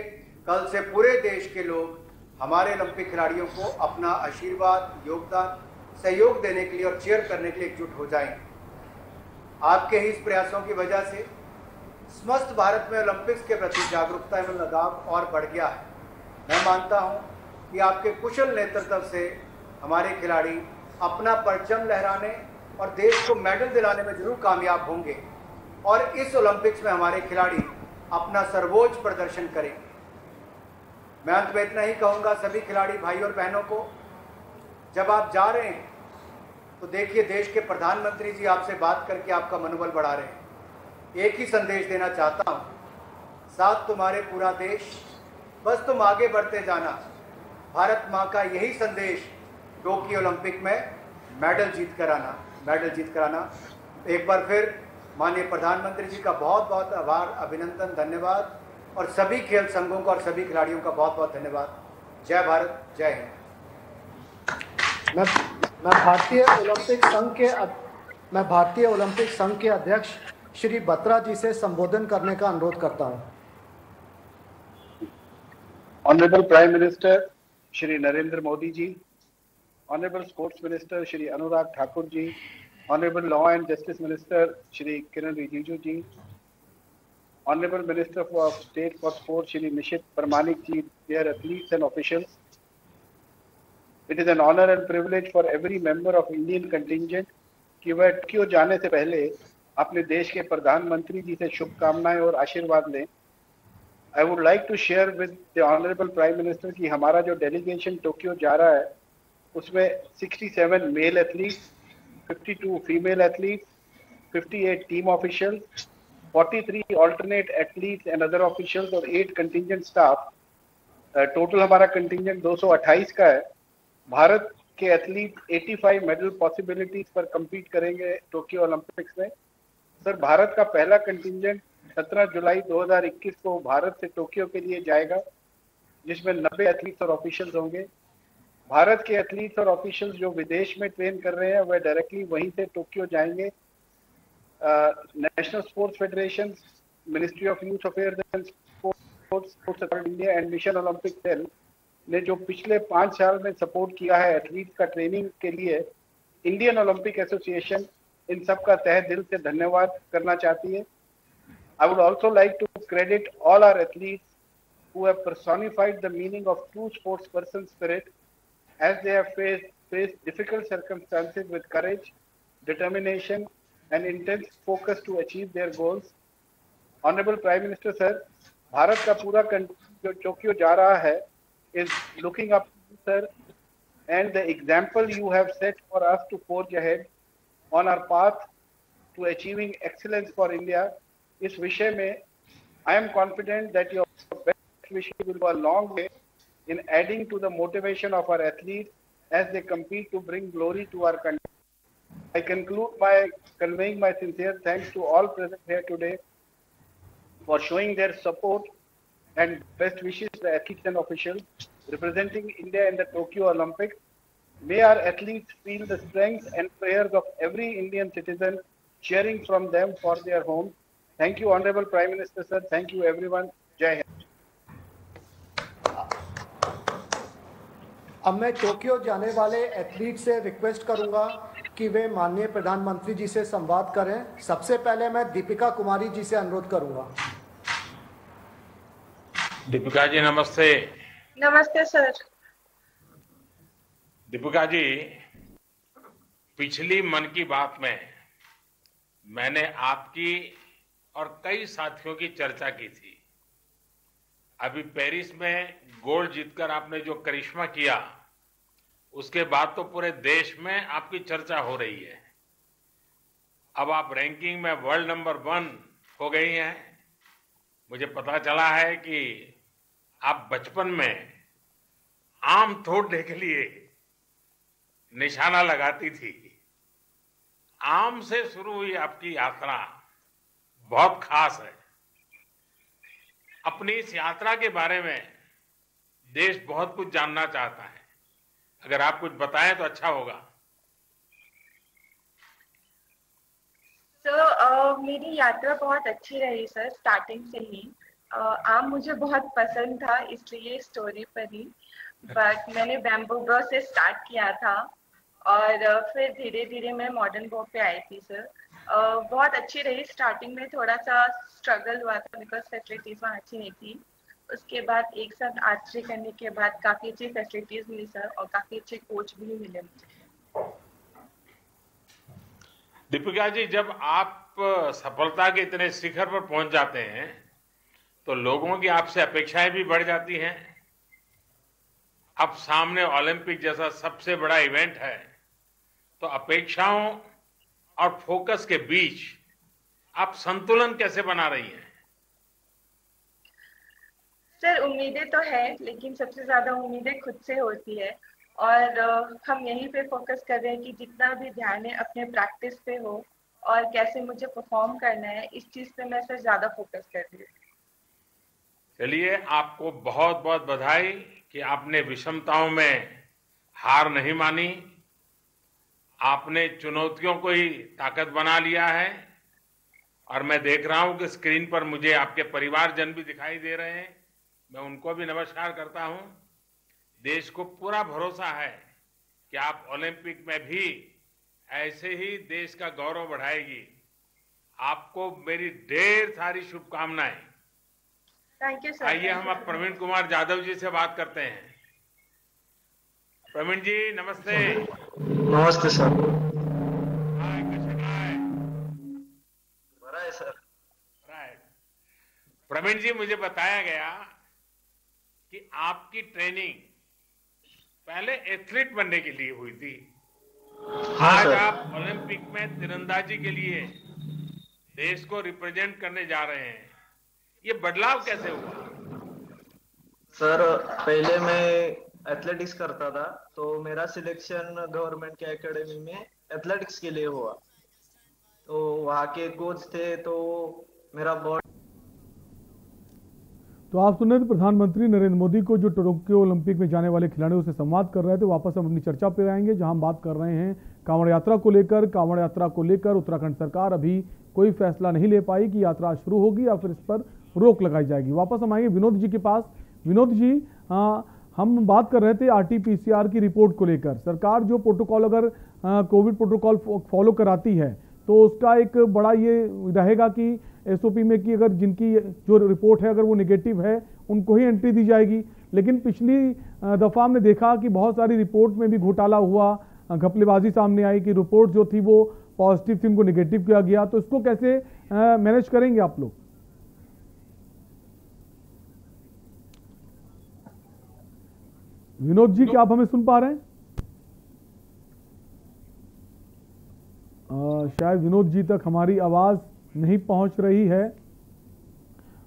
कल से पूरे देश के लोग हमारे ओलंपिक खिलाड़ियों को अपना आशीर्वाद, योगदान, सहयोग देने के लिए और चीयर करने के लिए एकजुट हो जाएंगे। आपके ही इस प्रयासों की वजह से समस्त भारत में ओलंपिक्स के प्रति जागरूकता एवं लगाव और बढ़ गया है। मैं मानता हूं कि आपके कुशल नेतृत्व से हमारे खिलाड़ी अपना परचम लहराने और देश को मेडल दिलाने में जरूर कामयाब होंगे और इस ओलंपिक्स में हमारे खिलाड़ी अपना सर्वोच्च प्रदर्शन करेंगे। मैं अंत में इतना ही कहूंगा सभी खिलाड़ी भाई और बहनों को, जब आप जा रहे हैं तो देखिए, देश के प्रधानमंत्री जी आपसे बात करके आपका मनोबल बढ़ा रहे हैं। एक ही संदेश देना चाहता हूं, साथ तुम्हारे पूरा देश, बस तुम आगे बढ़ते जाना। भारत मां का यही संदेश टोक्यो ओलंपिक में मेडल जीत कर आना। एक बार फिर माननीय प्रधानमंत्री जी का बहुत बहुत आभार, अभिनंदन, धन्यवाद और सभी खेल संघों का और सभी खिलाड़ियों का बहुत बहुत धन्यवाद। जय भारत, जय हिंद। मैं भारतीय ओलंपिक संघ के अध्यक्ष श्री बत्रा जी से संबोधन करने का अनुरोध करता हूं। Honourable prime minister Shri Narendra Modi ji, honourable sports minister Shri Anurag Thakur ji, honourable law and justice minister Shri Kiren Rijiju ji, honourable minister for state for sport Shri Nisith Pramanik ji, dear athletes and officials, it is an honor and privilege for every member of Indian contingent कि वह Tokyo जाने से पहले अपने देश के प्रधानमंत्री जी से शुभकामनाएं और आशीर्वाद लें। I would like to share with the honorable prime minister कि हमारा जो डेलीगेशन टोक्यो जा रहा है उसमें 67 male athletes, 52 female athletes, 58 team officials, 43 alternate athletes and other officials और 8 कंटिंजेंट स्टाफ, टोटल हमारा कंटिंजेंट 228 का है। भारत के एथलीट 85 मेडल पॉसिबिलिटीज पर compete करेंगे टोक्यो ओलंपिक्स में। सर, भारत का पहला कंटिंजेंट 17 जुलाई 2021 को भारत से टोक्यो के लिए जाएगा, जिसमें 90 एथलीट्स और ऑफिशियल्स होंगे। भारत के एथलीट्स और ऑफिशियल्स जो विदेश में ट्रेन कर रहे हैं वह डायरेक्टली वहीं से टोक्यो जाएंगे। National sports federation, ministry of youth affairs and sports authority India and mission Olympic cell ने जो पिछले 5 साल में सपोर्ट किया है एथलीट्स का ट्रेनिंग के लिए, इंडियन ओलंपिक एसोसिएशन इन सब का तहे दिल से धन्यवाद करना चाहती है। I would also like to credit all our athletes who have personified the meaning of true sportsperson spirit as they have faced difficult circumstances with courage, determination and intense focus to achieve their goals. Honourable prime minister sir, Bharat का पूरा जो Tokyo जा रहा है is looking up sir, and the example you have set for us to forge ahead on our path to achieving excellence for India. इस विषय में I am confident that your best wishes will go a long way in adding to the motivation of our athletes as they compete to bring glory to our country. I conclude by conveying my sincere thanks to all present here today for showing their support and best wishes to the athletes and officials representing India in the Tokyo Olympics. May our athletes feel the strength and prayers of every Indian citizen cheering from them for their homes. Thank you, Honorable Prime Minister, sir. Thank you, everyone. Jai Hind. अब मैं Tokyo जाने वाले athlete से request करूंगा कि वे माननीय प्रधानमंत्री जी से संवाद करें। सबसे पहले मैं दीपिका कुमारी जी से अनुरोध करूंगा। दीपिका जी नमस्ते। नमस्ते सर। दीपिका जी, पिछली मन की बात में मैंने आपकी और कई साथियों की चर्चा की थी। अभी पेरिस में गोल्ड जीतकर आपने जो करिश्मा किया, उसके बाद तो पूरे देश में आपकी चर्चा हो रही है। अब आप रैंकिंग में वर्ल्ड नंबर 1 हो गई हैं। मुझे पता चला है कि आप बचपन में आम तोड़ने के लिए निशाना लगाती थी। आम से शुरू हुई आपकी यात्रा बहुत खास है। अपनी इस यात्रा के बारे में देश बहुत कुछ जानना चाहता है। अगर आप कुछ बताएं तो अच्छा होगा। मेरी यात्रा बहुत अच्छी रही सर, स्टार्टिंग से ही। आम मुझे बहुत पसंद था, इसलिए स्टोरी पर ही। बट मैंने बैम्बू ब्रो से स्टार्ट किया था और फिर धीरे धीरे मैं मॉडर्न बो पे आई थी सर। बहुत अच्छी रही। स्टार्टिंग में थोड़ा सा स्ट्रगल हुआ था बिकॉज फैसिलिटीज वहाँ अच्छी नहीं थी। उसके बाद एक साथ आर्चरी करने के बाद काफी अच्छी फैसिलिटीज मिली सर और काफी अच्छे कोच भी मिले मुझे। दीपिका जी, जब आप सफलता के इतने शिखर पर पहुंच जाते हैं तो लोगों की आपसे अपेक्षाएं भी बढ़ जाती हैं। अब सामने ओलंपिक जैसा सबसे बड़ा इवेंट है, तो अपेक्षाओं और फोकस के बीच आप संतुलन कैसे बना रही हैं? सर, उम्मीदें तो है, लेकिन सबसे ज्यादा उम्मीदें खुद से होती है और हम यहीं पे फोकस कर रहे हैं कि जितना भी ध्यान है अपने प्रैक्टिस पे हो और कैसे मुझे परफॉर्म करना है, इस चीज पे मैं सर ज्यादा फोकस कर रही हूँ। चलिए, आपको बहुत बहुत बधाई कि आपने विषमताओं में हार नहीं मानी। आपने चुनौतियों को ही ताकत बना लिया है और मैं देख रहा हूं कि स्क्रीन पर मुझे आपके परिवारजन भी दिखाई दे रहे हैं। मैं उनको भी नमस्कार करता हूं। देश को पूरा भरोसा है कि आप ओलंपिक में भी ऐसे ही देश का गौरव बढ़ाएगी। आपको मेरी ढेर सारी शुभकामनाएं। Thank you sir. आइए हम अब प्रवीण कुमार यादव जी से बात करते हैं। प्रवीण जी नमस्ते। नमस्ते सर। हाय, कसे काय? बरा है सर। प्रवीण जी, मुझे बताया गया कि आपकी ट्रेनिंग पहले एथलीट बनने के लिए हुई थी। हाँ आज सर। आप ओलंपिक में तीरंदाजी के लिए देश को रिप्रेजेंट करने जा रहे हैं। ये बदलाव कैसे हुआ? सर, पहले मैं एथलेटिक्स करता था, तो मेरा सिलेक्शन गवर्नमेंट के एकेडमी में एथलेटिक्स के लिए हुआ। तो वहाँ के कोच थे, तो मेरा बहुत। तो आप सुन रहे थे प्रधानमंत्री नरेंद्र मोदी को, जो टोक्यो ओलंपिक में जाने वाले खिलाड़ियों से संवाद कर रहे थे। वापस हम अपनी चर्चा पे आएंगे, जहां हम बात कर रहे हैं कांवड़ यात्रा को लेकर। कांवड़ यात्रा को लेकर उत्तराखंड सरकार अभी कोई फैसला नहीं ले पाई कि यात्रा शुरू होगी या फिर इस पर रोक लगाई जाएगी। वापस हम आएंगे विनोद जी के पास। विनोद जी, हम बात कर रहे थे RT-PCR की रिपोर्ट को लेकर। सरकार जो प्रोटोकॉल, अगर कोविड प्रोटोकॉल फॉलो कराती है तो उसका एक बड़ा ये रहेगा कि SOP में कि अगर जिनकी जो रिपोर्ट है अगर वो नेगेटिव है उनको ही एंट्री दी जाएगी। लेकिन पिछली दफ़ा हमने देखा कि बहुत सारी रिपोर्ट में भी घोटाला हुआ, घपलेबाजी सामने आई कि रिपोर्ट जो थी वो पॉजिटिव थी, उनको नेगेटिव किया गया। तो इसको कैसे मैनेज करेंगे आप लोग? विनोद जी, क्या आप हमें सुन पा रहे हैं? शायद विनोद जी तक हमारी आवाज नहीं पहुंच रही है।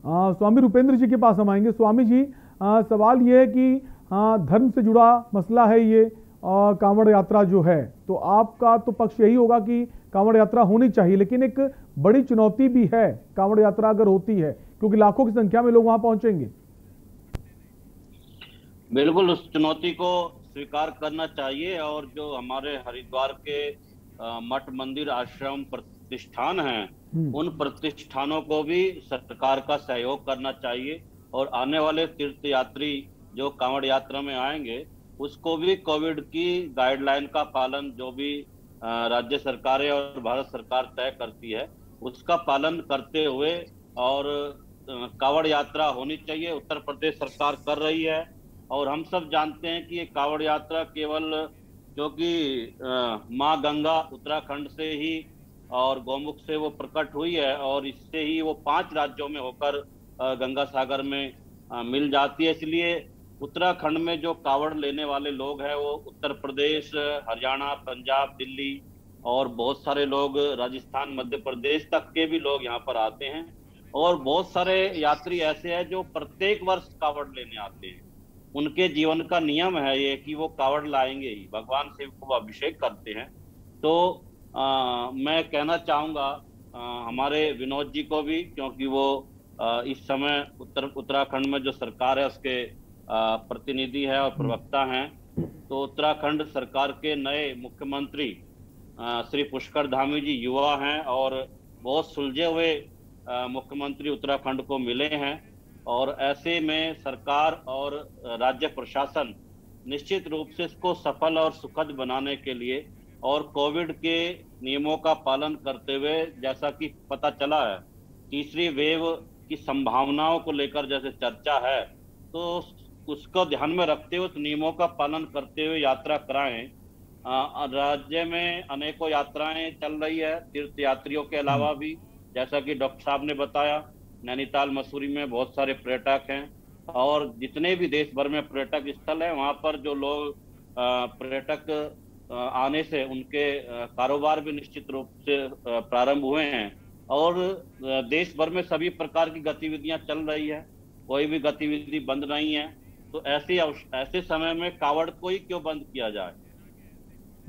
स्वामी रूपेंद्र जी के पास हम आएंगे। स्वामी जी, सवाल ये है कि धर्म से जुड़ा मसला है ये, कांवड़ यात्रा जो है, तो आपका तो पक्ष यही होगा कि कांवड़ यात्रा होनी चाहिए, लेकिन एक बड़ी चुनौती भी है कांवड़ यात्रा अगर होती है, क्योंकि लाखों की संख्या में लोग वहां पहुंचेंगे। बिल्कुल, उस चुनौती को स्वीकार करना चाहिए और जो हमारे हरिद्वार के मठ मंदिर आश्रम प्रतिष्ठान हैं, उन प्रतिष्ठानों को भी सरकार का सहयोग करना चाहिए और आने वाले तीर्थ यात्री जो कांवड़ यात्रा में आएंगे उसको भी कोविड की गाइडलाइन का पालन, जो भी राज्य सरकारें और भारत सरकार तय करती है, उसका पालन करते हुए और कांवड़ यात्रा होनी चाहिए। उत्तर प्रदेश सरकार कर रही है और हम सब जानते हैं कि ये कांवड़ यात्रा केवल, क्योंकि माँ गंगा उत्तराखंड से ही और गौमुख से वो प्रकट हुई है और इससे ही वो 5 राज्यों में होकर गंगा सागर में मिल जाती है, इसलिए उत्तराखंड में जो कांवड़ लेने वाले लोग हैं वो उत्तर प्रदेश, हरियाणा, पंजाब, दिल्ली और बहुत सारे लोग राजस्थान, मध्य प्रदेश तक के भी लोग यहाँ पर आते हैं और बहुत सारे यात्री ऐसे हैं जो प्रत्येक वर्ष कांवड़ लेने आते हैं। उनके जीवन का नियम है ये कि वो कांवड़ लाएंगे ही, भगवान शिव को अभिषेक करते हैं। तो मैं कहना चाहूँगा हमारे विनोद जी को भी, क्योंकि वो इस समय उत्तराखंड में जो सरकार है उसके प्रतिनिधि है और प्रवक्ता हैं, तो उत्तराखंड सरकार के नए मुख्यमंत्री श्री पुष्कर धामी जी युवा हैं और बहुत सुलझे हुए मुख्यमंत्री उत्तराखंड को मिले हैं और ऐसे में सरकार और राज्य प्रशासन निश्चित रूप से इसको सफल और सुखद बनाने के लिए और कोविड के नियमों का पालन करते हुए, जैसा कि पता चला है तीसरी वेव की संभावनाओं को लेकर जैसे चर्चा है, तो उसको ध्यान में रखते हुए नियमों का पालन करते हुए यात्रा कराएं। राज्य में अनेकों यात्राएं चल रही है तीर्थ यात्रियों के अलावा भी, जैसा कि डॉक्टर साहब ने बताया, नैनीताल, मसूरी में बहुत सारे पर्यटक हैं और जितने भी देश भर में पर्यटक स्थल है वहां पर जो लोग पर्यटक आने से उनके कारोबार भी निश्चित रूप से प्रारंभ हुए हैं और देश भर में सभी प्रकार की गतिविधियां चल रही है, कोई भी गतिविधि बंद नहीं है। तो ऐसे समय में कांवड़ को ही क्यों बंद किया जाए?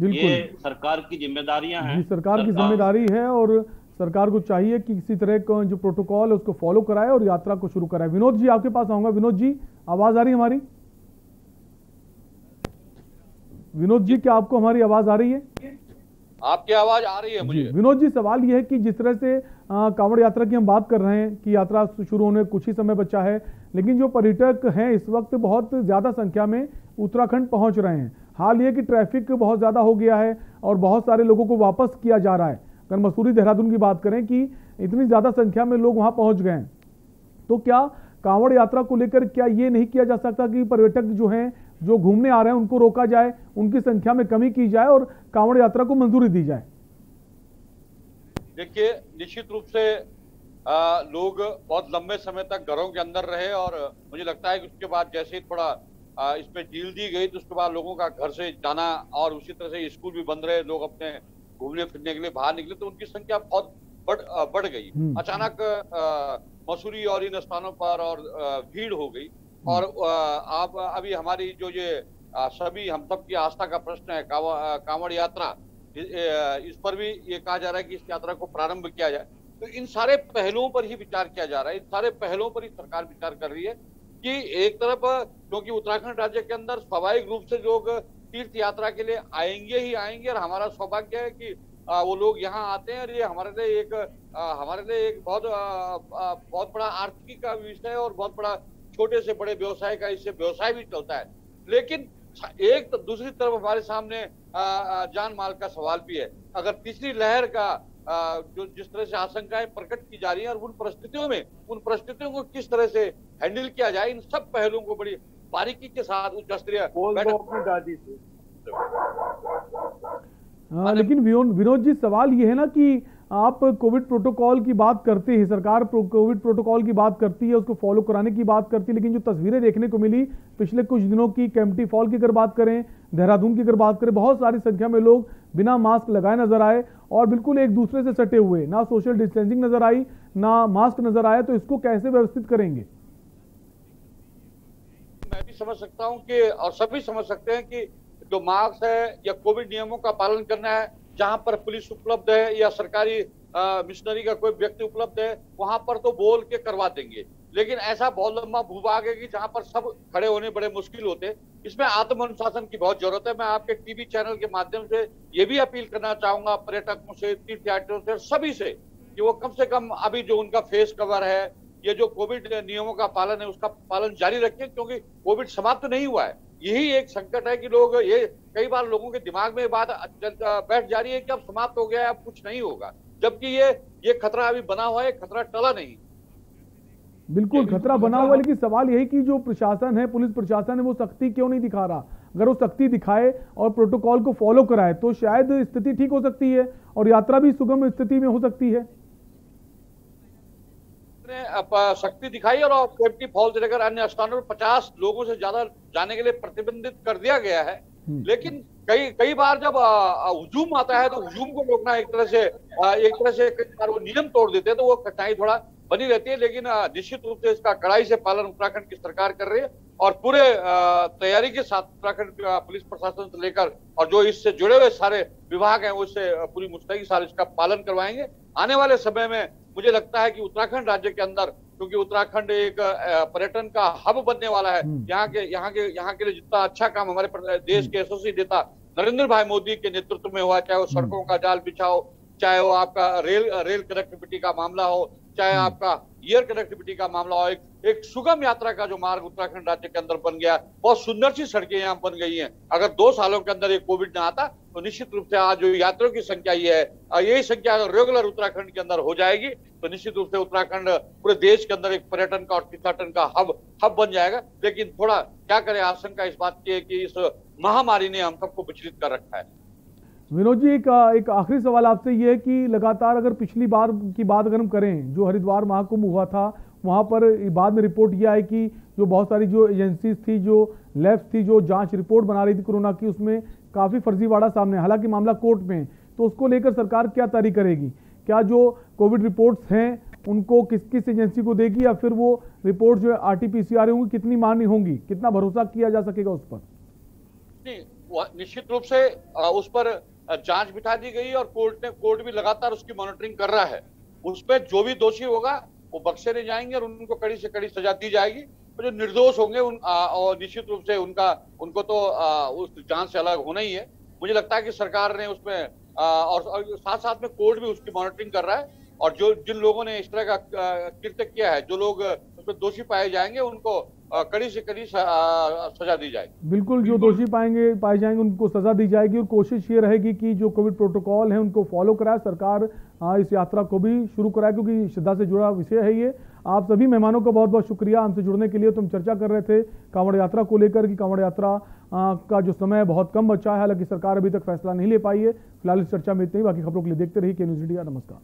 ये सरकार की जिम्मेदारियां हैं, सरकार की जिम्मेदारी है और सरकार को चाहिए कि किसी तरह का जो प्रोटोकॉल है उसको फॉलो कराए और यात्रा को शुरू कराए। विनोद जी, आपके पास आऊंगा। विनोद जी, आवाज आ रही है हमारी? विनोद जी, क्या आपको हमारी आवाज आ रही है? आपकी आवाज आ रही है मुझे। विनोद जी, सवाल यह है कि जिस तरह से कांवड़ यात्रा की हम बात कर रहे हैं कि यात्रा शुरू होने कुछ ही समय बचा है, लेकिन जो पर्यटक हैं इस वक्त बहुत ज्यादा संख्या में उत्तराखंड पहुंच रहे हैं। हाल ये कि ट्रैफिक बहुत ज्यादा हो गया है और बहुत सारे लोगों को वापस किया जा रहा है। अगर मसूरी, देहरादून की बात करें कि इतनी ज्यादा संख्या में लोग वहां पहुंच गए हैं, तो क्या कांवड़ यात्रा को लेकर क्या ये नहीं किया जा सकता कि पर्यटक जो हैं, जो घूमने आ रहे हैं, उनको रोका जाए, उनकी संख्या में कमी की जाए और कांवड़ यात्रा को मंजूरी दी जाए? देखिए, निश्चित रूप से लोग बहुत लंबे समय तक घरों के अंदर रहे और मुझे लगता है कि उसके बाद जैसे थोड़ा इसमें ढील दी गई तो उसके बाद लोगों का घर से जाना और उसी तरह से स्कूल भी बंद रहे, लोग अपने घूमने फिरने के लिए बाहर निकले तो उनकी संख्या बहुत बढ़ गई। अचानक मसूरी और इन स्थानों पर और भीड़ हो गई और आप अभी हमारी जो ये सभी हम सब की आस्था का प्रश्न है कांवड़ यात्रा, इस पर भी ये कहा जा रहा है कि इस यात्रा को प्रारंभ किया जाए। तो इन सारे पहलुओं पर ही विचार किया जा रहा है, इन सारे पहलुओं पर ही सरकार विचार कर रही है कि एक तरफ क्योंकि उत्तराखंड राज्य के अंदर स्वाभाविक रूप से लोग तीर्थ यात्रा के लिए आएंगे ही आएंगे और हमारा सौभाग्य है कि वो लोग यहाँ आते हैं और ये हमारे लिए एक बहुत बड़ा आर्थिकी का विषय है और बहुत बड़ा छोटे से बड़े व्यवसाय का इससे व्यवसाय भी चलता है। लेकिन एक तो दूसरी तरफ हमारे सामने जान माल का सवाल भी है। अगर तीसरी लहर का जो जिस तरह से आशंकाएं प्रकट की जा रही है और उन परिस्थितियों को किस तरह से हैंडल किया जाए, इन सब पहलुओं को बड़ी बारीकी के साथ उच्च स्तरीय लेकिन विनोद जी, सवाल ये है ना कि आप कोविड प्रोटोकॉल की बात करते हैं, सरकार कोविड प्रोटोकॉल की बात करती है, उसको फॉलो कराने की बात करती है, लेकिन जो तस्वीरें देखने को मिली पिछले कुछ दिनों की केम्प्टी फॉल की अगर बात करें, देहरादून की अगर बात करें, बहुत सारी संख्या में लोग बिना मास्क लगाए नजर आए और बिल्कुल एक दूसरे से सटे हुए, ना सोशल डिस्टेंसिंग नजर आई ना मास्क नजर आया। तो इसको कैसे व्यवस्थित करेंगे? मैं भी समझ सकता हूं कि और सभी समझ सकते हैं कि जो मास्क है या कोविड नियमों का पालन करना है, जहां पर पुलिस उपलब्ध है या सरकारी मिशनरी का कोई व्यक्ति उपलब्ध है, वहां पर तो बोल के करवा देंगे। लेकिन ऐसा बहुत लंबा भूभाग है कि जहां पर सब खड़े होने बड़े मुश्किल होते हैं। इसमें आत्म अनुशासन की बहुत जरूरत है। मैं आपके टीवी चैनल के माध्यम से ये भी अपील करना चाहूंगा पर्यटकों से, तीर्थयात्रियों से, सभी से कि वो कम से कम अभी जो उनका फेस कवर है, ये जो कोविड नियमों का पालन है, उसका पालन जारी रखें, क्योंकि कोविड समाप्त तो नहीं हुआ है। यही एक संकट है कि लोग, ये कई बार लोगों के दिमाग में बात बैठ जा रही है कि अब समाप्त हो गया है, अब कुछ नहीं होगा, जबकि ये खतरा अभी बना हुआ है, खतरा टला नहीं। बिल्कुल खतरा बना हुआ है, लेकिन सवाल यही कि जो प्रशासन है, पुलिस प्रशासन है, वो सख्ती क्यों नहीं दिखा रहा? अगर वो सख्ती दिखाए और प्रोटोकॉल को फॉलो कराए तो शायद स्थिति ठीक हो सकती है और यात्रा भी सुगम स्थिति में हो सकती है। शक्ति दिखाई और केम्प्टी फॉल से लेकर अन्य स्थानों पर 50 लोगों से ज्यादा जाने के लिए प्रतिबंधित कर दिया गया है। लेकिन कई बार जब हुजूम आता है तो हुजूम को रोकना एक तरह से कई बार वो नियम तोड़ देते हैं, तो वो कठिनाई थोड़ा बनी रहती है। लेकिन निश्चित रूप से इसका कड़ाई से पालन उत्तराखंड की सरकार कर रही है और पूरे तैयारी के साथ उत्तराखंड पुलिस प्रशासन से लेकर और जो इससे जुड़े हुए सारे विभाग हैं, उससे पूरी मुस्तैदी के साथ इसका पालन करवाएंगे। आने वाले समय में मुझे लगता है कि उत्तराखंड राज्य के अंदर, क्योंकि उत्तराखंड एक पर्यटन का हब बनने वाला है, यहाँ के लिए जितना अच्छा काम हमारे देश के यशस्वी नेता नरेंद्र भाई मोदी के नेतृत्व में हुआ, चाहे वो सड़कों का जाल बिछाओ, चाहे वो आपका रेल कनेक्टिविटी का मामला हो, चाहे आपका एयर कनेक्टिविटी का मामला हो, एक सुगम यात्रा का जो मार्ग उत्तराखंड राज्य के अंदर बन गया, बहुत सुंदर सी सड़कें यहाँ बन गई हैं। अगर 2 सालों के अंदर ये कोविड ना आता तो निश्चित रूप से आज जो यात्रियों की संख्या ये है, यही संख्या अगर रेगुलर उत्तराखंड के अंदर हो जाएगी तो निश्चित रूप से उत्तराखंड पूरे देश के अंदर एक पर्यटन का और तीर्थाटन का हब बन जाएगा। लेकिन थोड़ा क्या करें, आशंका इस बात की है कि इस महामारी ने हम सबको विचलित कर रखा है। विनोद जी, एक आखिरी सवाल आपसे ये है कि लगातार अगर पिछली बार की बात अगर हम करें, जो हरिद्वार महाकुंभ हुआ था, वहां पर बाद में रिपोर्ट यह आई कि जो बहुत सारी जो एजेंसीज थी, जो लैब्स थी, जो जांच रिपोर्ट बना रही थी कोरोना की, उसमें काफ़ी फर्जीवाड़ा सामने, हालांकि मामला कोर्ट में, तो उसको लेकर सरकार क्या तैयारी करेगी? क्या जो कोविड रिपोर्ट्स हैं उनको किस एजेंसी को देगी, या फिर वो रिपोर्ट जो RT-PCR होंगी कितनी मान्य होंगी, कितना भरोसा किया जा सकेगा उस पर? नहीं, निश्चित रूप से उस पर जांच बिठा दी गई और कोर्ट भी लगातार उसकी मॉनिटरिंग कर रहा है। उस पर जो भी दोषी होगा वो बख्शे नहीं जाएंगे और उनको कड़ी से कड़ी सजा दी जाएगी। और जो निर्दोष होंगे और निश्चित रूप से उनको तो उस जांच से अलग होना ही है। मुझे लगता है कि सरकार ने उसमें और साथ साथ में कोर्ट भी उसकी मॉनिटरिंग कर रहा है और जिन लोगों ने इस तरह का कृत्य किया है, जो लोग उसमें दोषी पाए जाएंगे, उनको कड़ी से कड़ी सजा दी जाएगी। बिल्कुल, जो दोषी पाए जाएंगे उनको सजा दी जाएगी और कोशिश ये रहेगी कि जो कोविड प्रोटोकॉल है उनको फॉलो कराए, सरकार इस यात्रा को भी शुरू कराए, क्योंकि श्रद्धा से जुड़ा विषय है ये। आप सभी मेहमानों का बहुत बहुत शुक्रिया हमसे जुड़ने के लिए। तुम चर्चा कर रहे थे कांवड़ यात्रा को लेकर कि कांवड़ यात्रा का जो समय बहुत कम बचा है, हालांकि सरकार अभी तक फैसला नहीं ले पाई है। फिलहाल इस चर्चा में इतना ही, बाकी खबरों के लिए देखते रहिए के न्यूज़ इंडिया। नमस्कार।